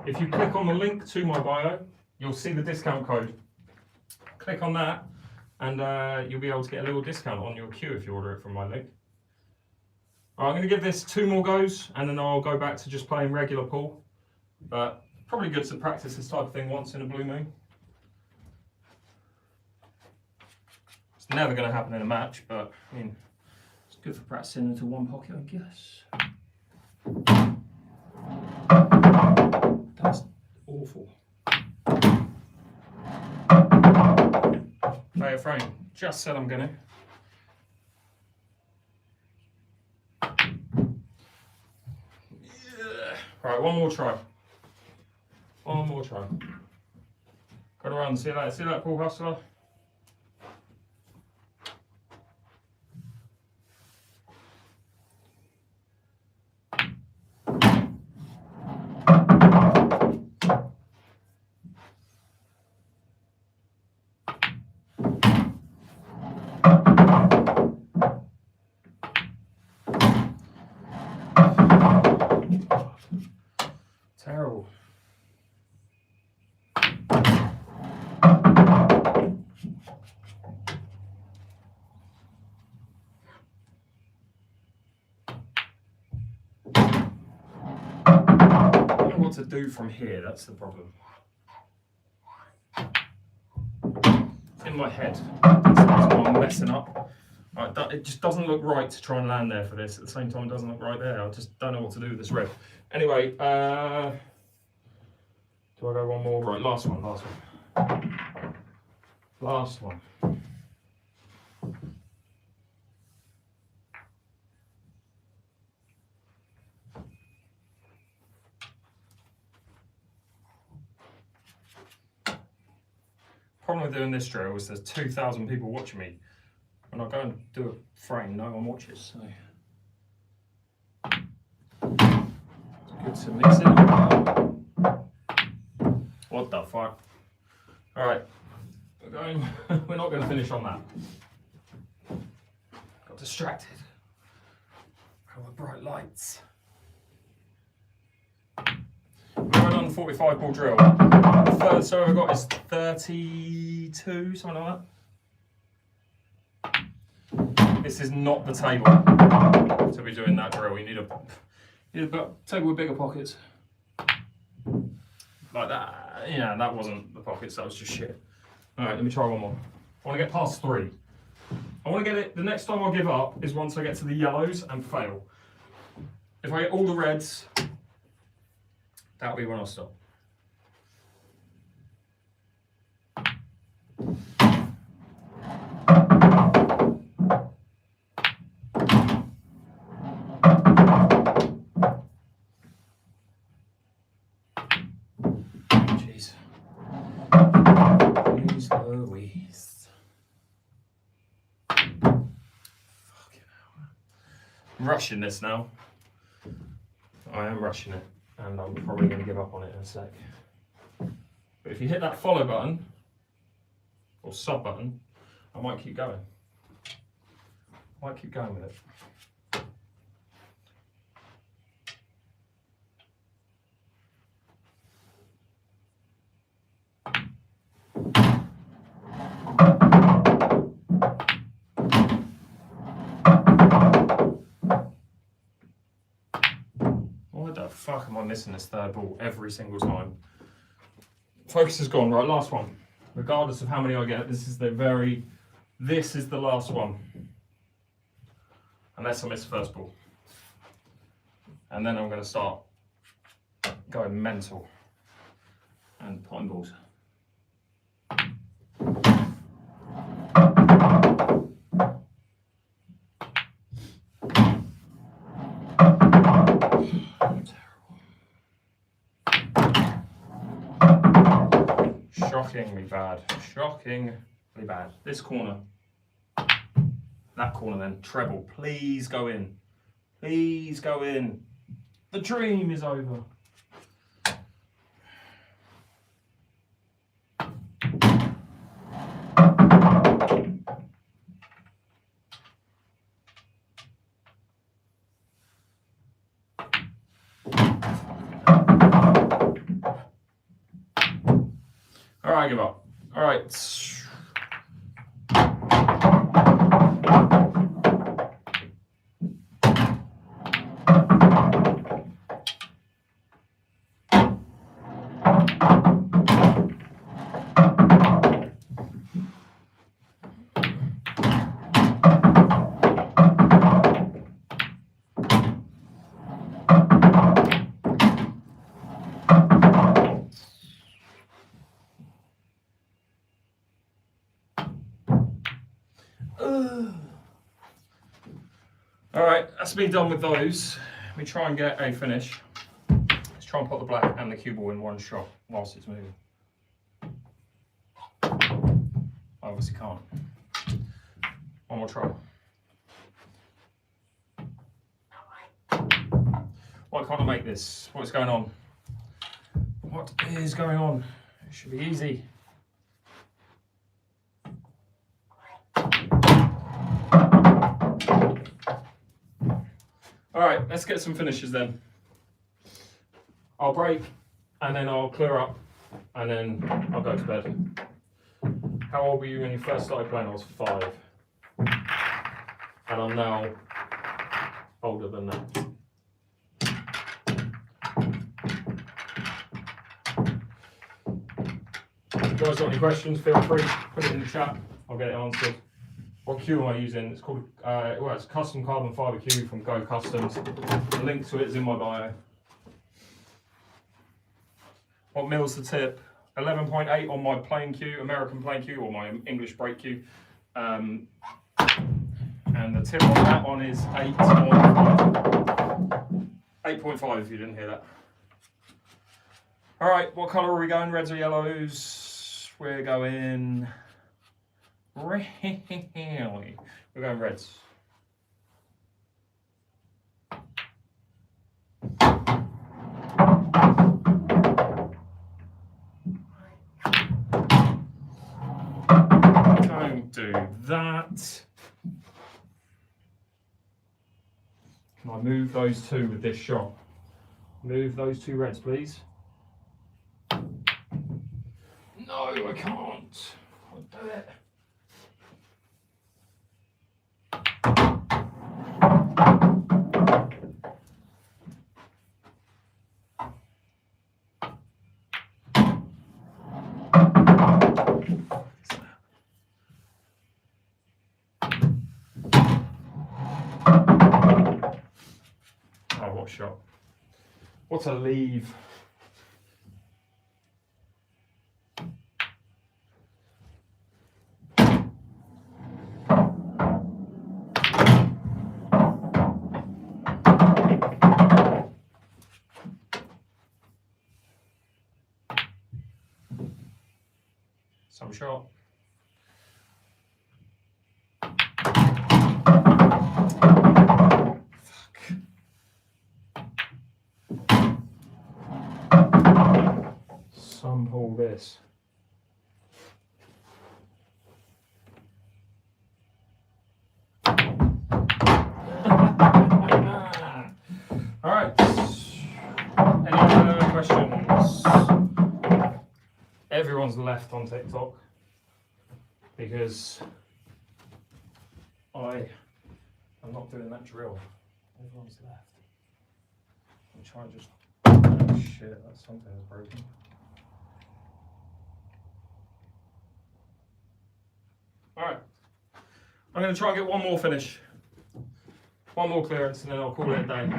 If you click on the link to my bio, you'll see the discount code. Click on that and you'll be able to get a little discount on your queue if you order it from my link. All right, I'm going to give this 2 more goes and then I'll go back to just playing regular pool. But probably good to practice this type of thing once in a blue moon. It's never going to happen in a match, but I mean, it's good for practicing into one pocket, I guess. That's awful. Play a frame. Just said I'm gonna. Yeah. Right, one more try. One more try. Got to run. See that pool hustler? Terrible. I don't know what to do from here, that's the problem. It's in my head. That's what I'm messing up. It just doesn't look right to try and land there for this. At the same time, it doesn't look right there. I just don't know what to do with this red. Anyway, do I go one more? Right, last one. Last one. Problem with doing this drill is there's 2,000 people watching me. When I go and do a frame, no one watches, so it's good to mix it up. What the fuck? Alright, we're not going to finish on that. Got distracted by the bright lights. We're going on 45 ball drill. The furthest I've ever got is 32, something like that. This is not the table to be doing that drill. You need a table with bigger pockets. Like that. Yeah, that wasn't the pockets, that was just shit. Alright, let me try one more. I want to get past 3. I want to get it, the next time I give up is once I get to the yellows and fail. If I get all the reds, that'll be when I'll stop. Louise. Fucking hell. I'm rushing this now. I am rushing it, and I'm probably going to give up on it in a sec. But if you hit that follow button, or sub button, I might keep going. I might keep going with it. Why the fuck am I missing this third ball every single time? Focus is gone. Right, last one. Regardless of how many I get, this is the last one. Unless I miss the first ball. And then I'm going to start going mental and potting balls. Shockingly bad. Shockingly bad. This corner. That corner then. Treble. Please go in. Please go in. The dream is over. Alright, give up. Alright. Alright, that's me done with those. Let me try and get a finish. Let's try and put the black and the cue ball in one shot whilst it's moving. I obviously can't. One more try. Why can't I make this? What's going on? What is going on? It should be easy. Alright, let's get some finishes then. I'll break, and then I'll clear up, and then I'll go to bed. How old were you when you first started playing? I was 5. And I'm now older than that. If you guys got any questions, feel free, put it in the chat, I'll get it answered. What cue am I using? It's called, it's custom carbon fibre cue from Go Customs. The link to it is in my bio. What mill's the tip? 11.8 on my plain cue, American plain cue, or my English break cue. And the tip on that one is 8.5. 8.5 if you didn't hear that. All right, what colour are we going? Reds or yellows? We're going... Really? We're going reds. Don't do that. Can I move those two with this shot? Move those two reds, please. No, I can't. I'll do it. Oh, what a shot. What a leave. Some shot. pull this. Alright. Any other questions? Everyone's left on TikTok because I'm not doing that drill. Everyone's left. I'm trying to just. Oh shit, that's something that's broken. Alright. I'm going to try and get one more finish. One more clearance and then I'll call it a day.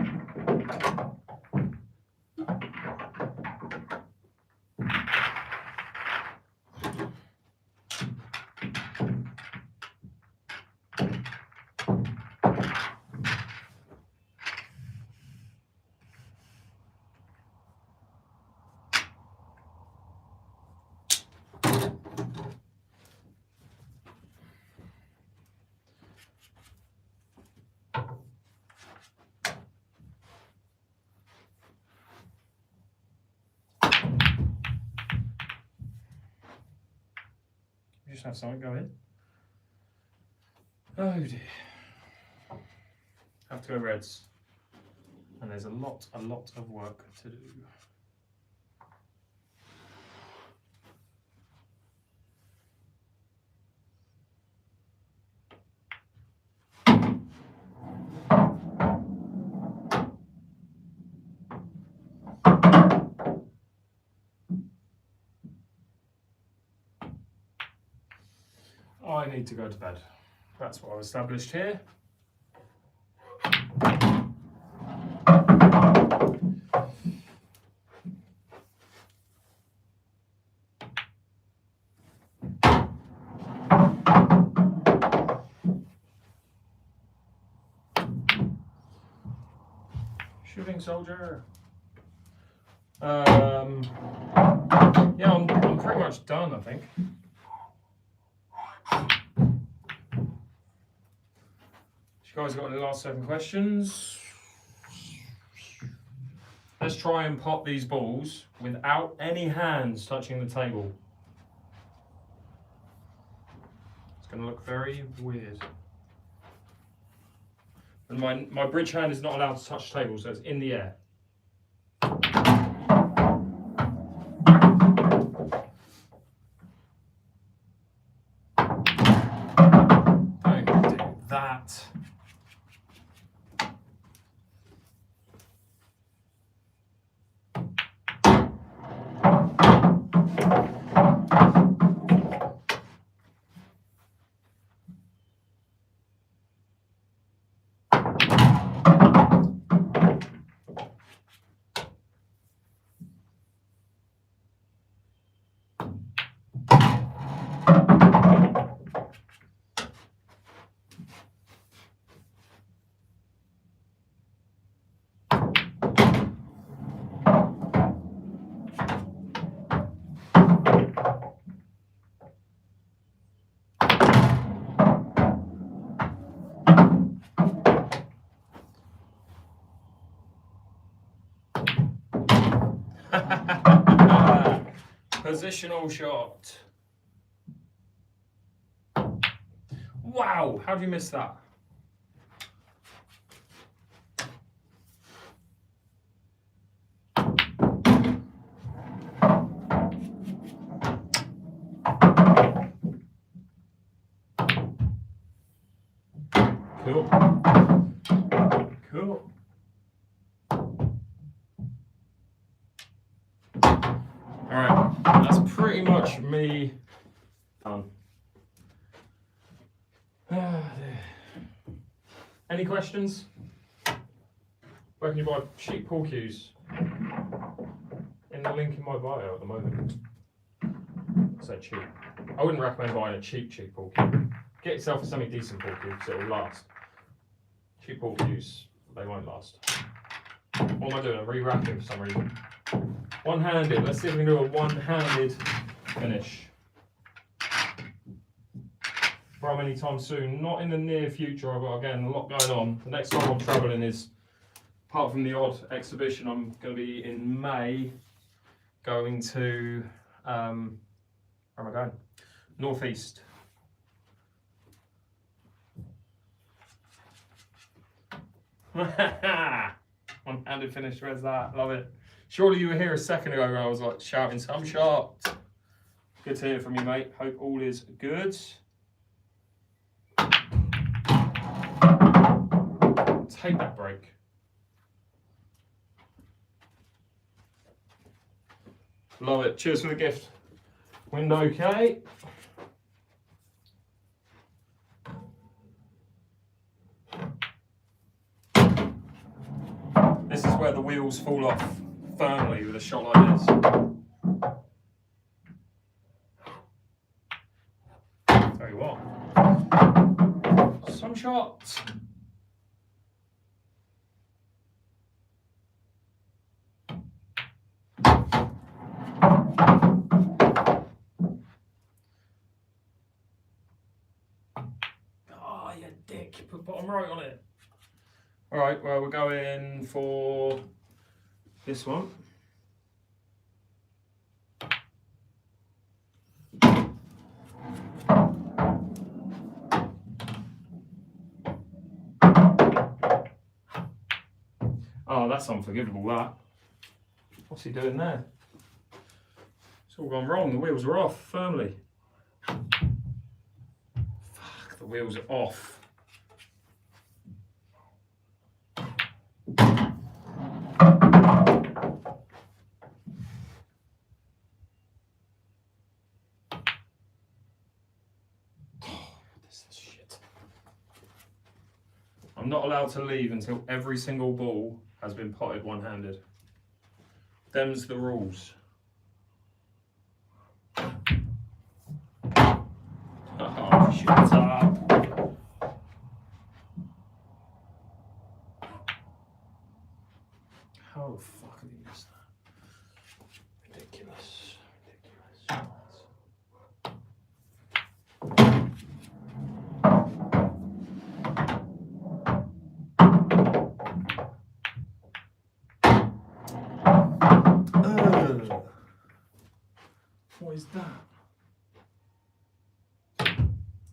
Just have something go in. Oh dear. Have to go reds. And there's a lot of work to do. I need to go to bed. That's what I've established here. Shooting soldier. Yeah, I'm pretty much done, I think. You guys got any last 7 questions? Let's try and pop these balls without any hands touching the table. It's going to look very weird. And my bridge hand is not allowed to touch the table, so it's in the air. Don't do that. Positional shot. Wow, how did you miss that? Cool. Cool. Alright, that's pretty much me done. Any questions? Where can you buy cheap pool cues? In the link in my bio at the moment. I say cheap. I wouldn't recommend buying a cheap pool cue. Get yourself a semi-decent pool cue because it will last. Cheap pool cues, they won't last. What am I doing? I'm re-wrapping for some reason. One-handed. Let's see if we can do a one-handed finish. From anytime soon. Not in the near future. I've got, again, a lot going on. The next time I'm travelling is, apart from the odd exhibition, I'm going to be in May going to where am I going? Northeast. One-handed finish, where's that? Love it. Surely you were here a second ago when I was like shouting some shot. Good to hear from you, mate. Hope all is good. Take that break. Love it. Cheers for the gift. Wind okay. This is where the wheels fall off firmly with a shot like this. Tell you what. Some shots. Oh, you dick. Put bottom right on it. Alright, well, we're going for this one. Oh, that's unforgivable, that. What's he doing there? It's all gone wrong. The wheels are off firmly. Fuck, the wheels are off. I'm not allowed to leave until every single ball has been potted one-handed. Them's the rules. Oh, shut up. How the fuck have you missed that? Ridiculous. Ridiculous. What is that?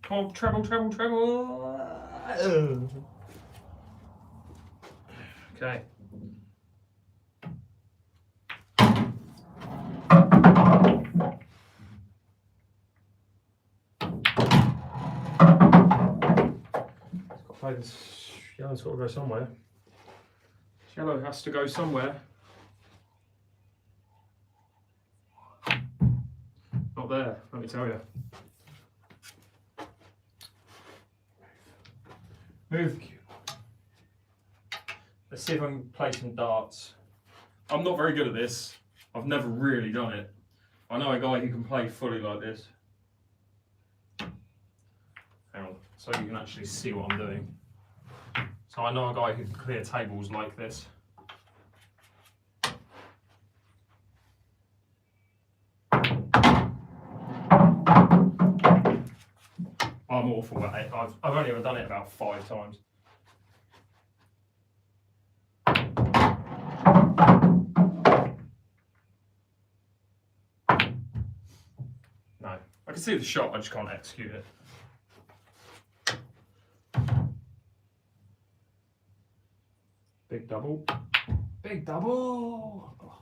Come on, treble, treble, treble. Okay. This yellow's got to go somewhere. This yellow has to go somewhere. Not there, let me tell you. Move the cube. Let's see if I can play some darts. I'm not very good at this. I've never really done it. I know a guy who can play fully like this. Hang on, so you can actually see what I'm doing. So I know a guy who can clear tables like this. I'm awful at it. I've only ever done it about 5 times. No, I can see the shot, I just can't execute it. Big double. Big double! Oh.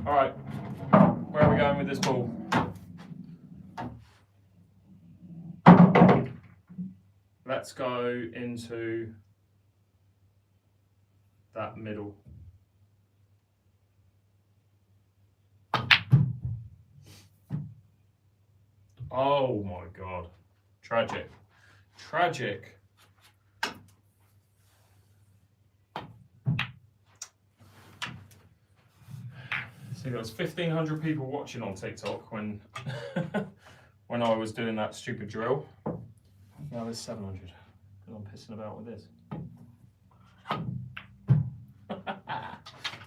Alright, where are we going with this ball? Let's go into that middle. Oh my God, tragic. Tragic. See, there was 1,500 people watching on TikTok when when I was doing that stupid drill. Now there's 700 because I'm pissing about with this.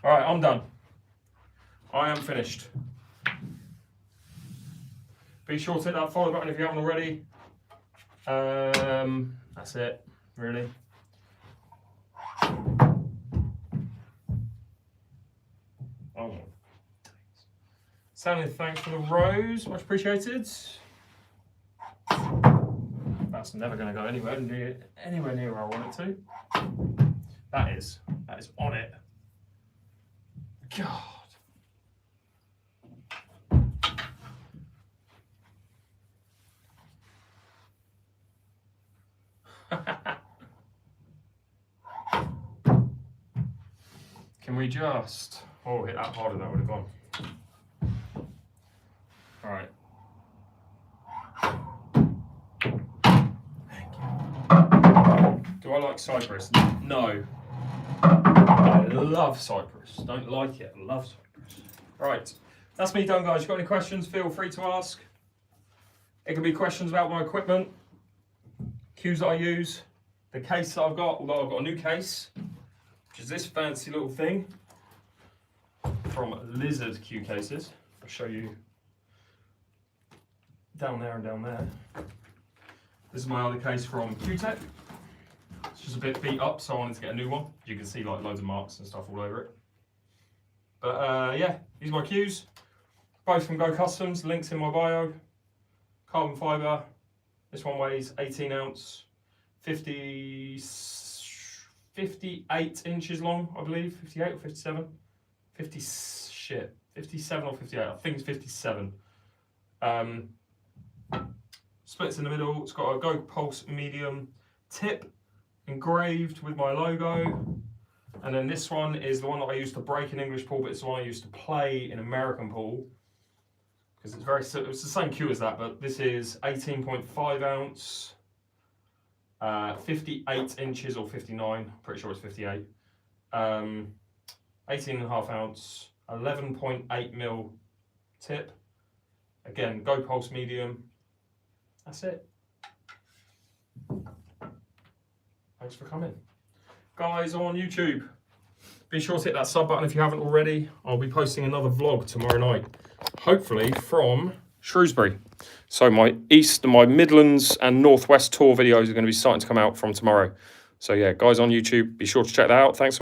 All right, I'm done. I am finished. Be sure to hit that follow button if you haven't already. That's it, really. Stanley, thanks for the rose. Much appreciated. That's never going to go anywhere near where I want it to. That is on it. God. Can we just... Oh, hit that harder, that would have gone. All right. Thank you. Do I like Cyprus? No. I love Cyprus. Don't like it, I love Cyprus. All right, that's me done, guys. If you've got any questions, feel free to ask. It could be questions about my equipment, cues that I use, the case that I've got, although I've got a new case, which is this fancy little thing from Lizard Cue Cases. I'll show you down there and down there. This is my other case from Q-Tech. It's just a bit beat up, so I wanted to get a new one. You can see like loads of marks and stuff all over it. But yeah, these are my cues. Both from Go Customs, links in my bio. Carbon fibre. This one weighs 18 ounce, 58 inches long, I believe. 58 or 57? 57 or 58. I think it's 57. Splits in the middle. It's got a Go Pulse medium tip engraved with my logo. And then this one is the one that I used to break in English pool, but it's the one I used to play in American pool. Because it's the same cue as that, but this is 18.5 ounce, 58 inches or 59, pretty sure it's 58. 18.5 ounce, 11.8 mil tip. Again, Go Pulse medium. That's it. Thanks for coming. Guys on YouTube, be sure to hit that sub button if you haven't already. I'll be posting another vlog tomorrow night, hopefully from Shrewsbury. So my Midlands and Northwest tour videos are going to be starting to come out from tomorrow. So yeah, guys on YouTube, be sure to check that out. Thanks.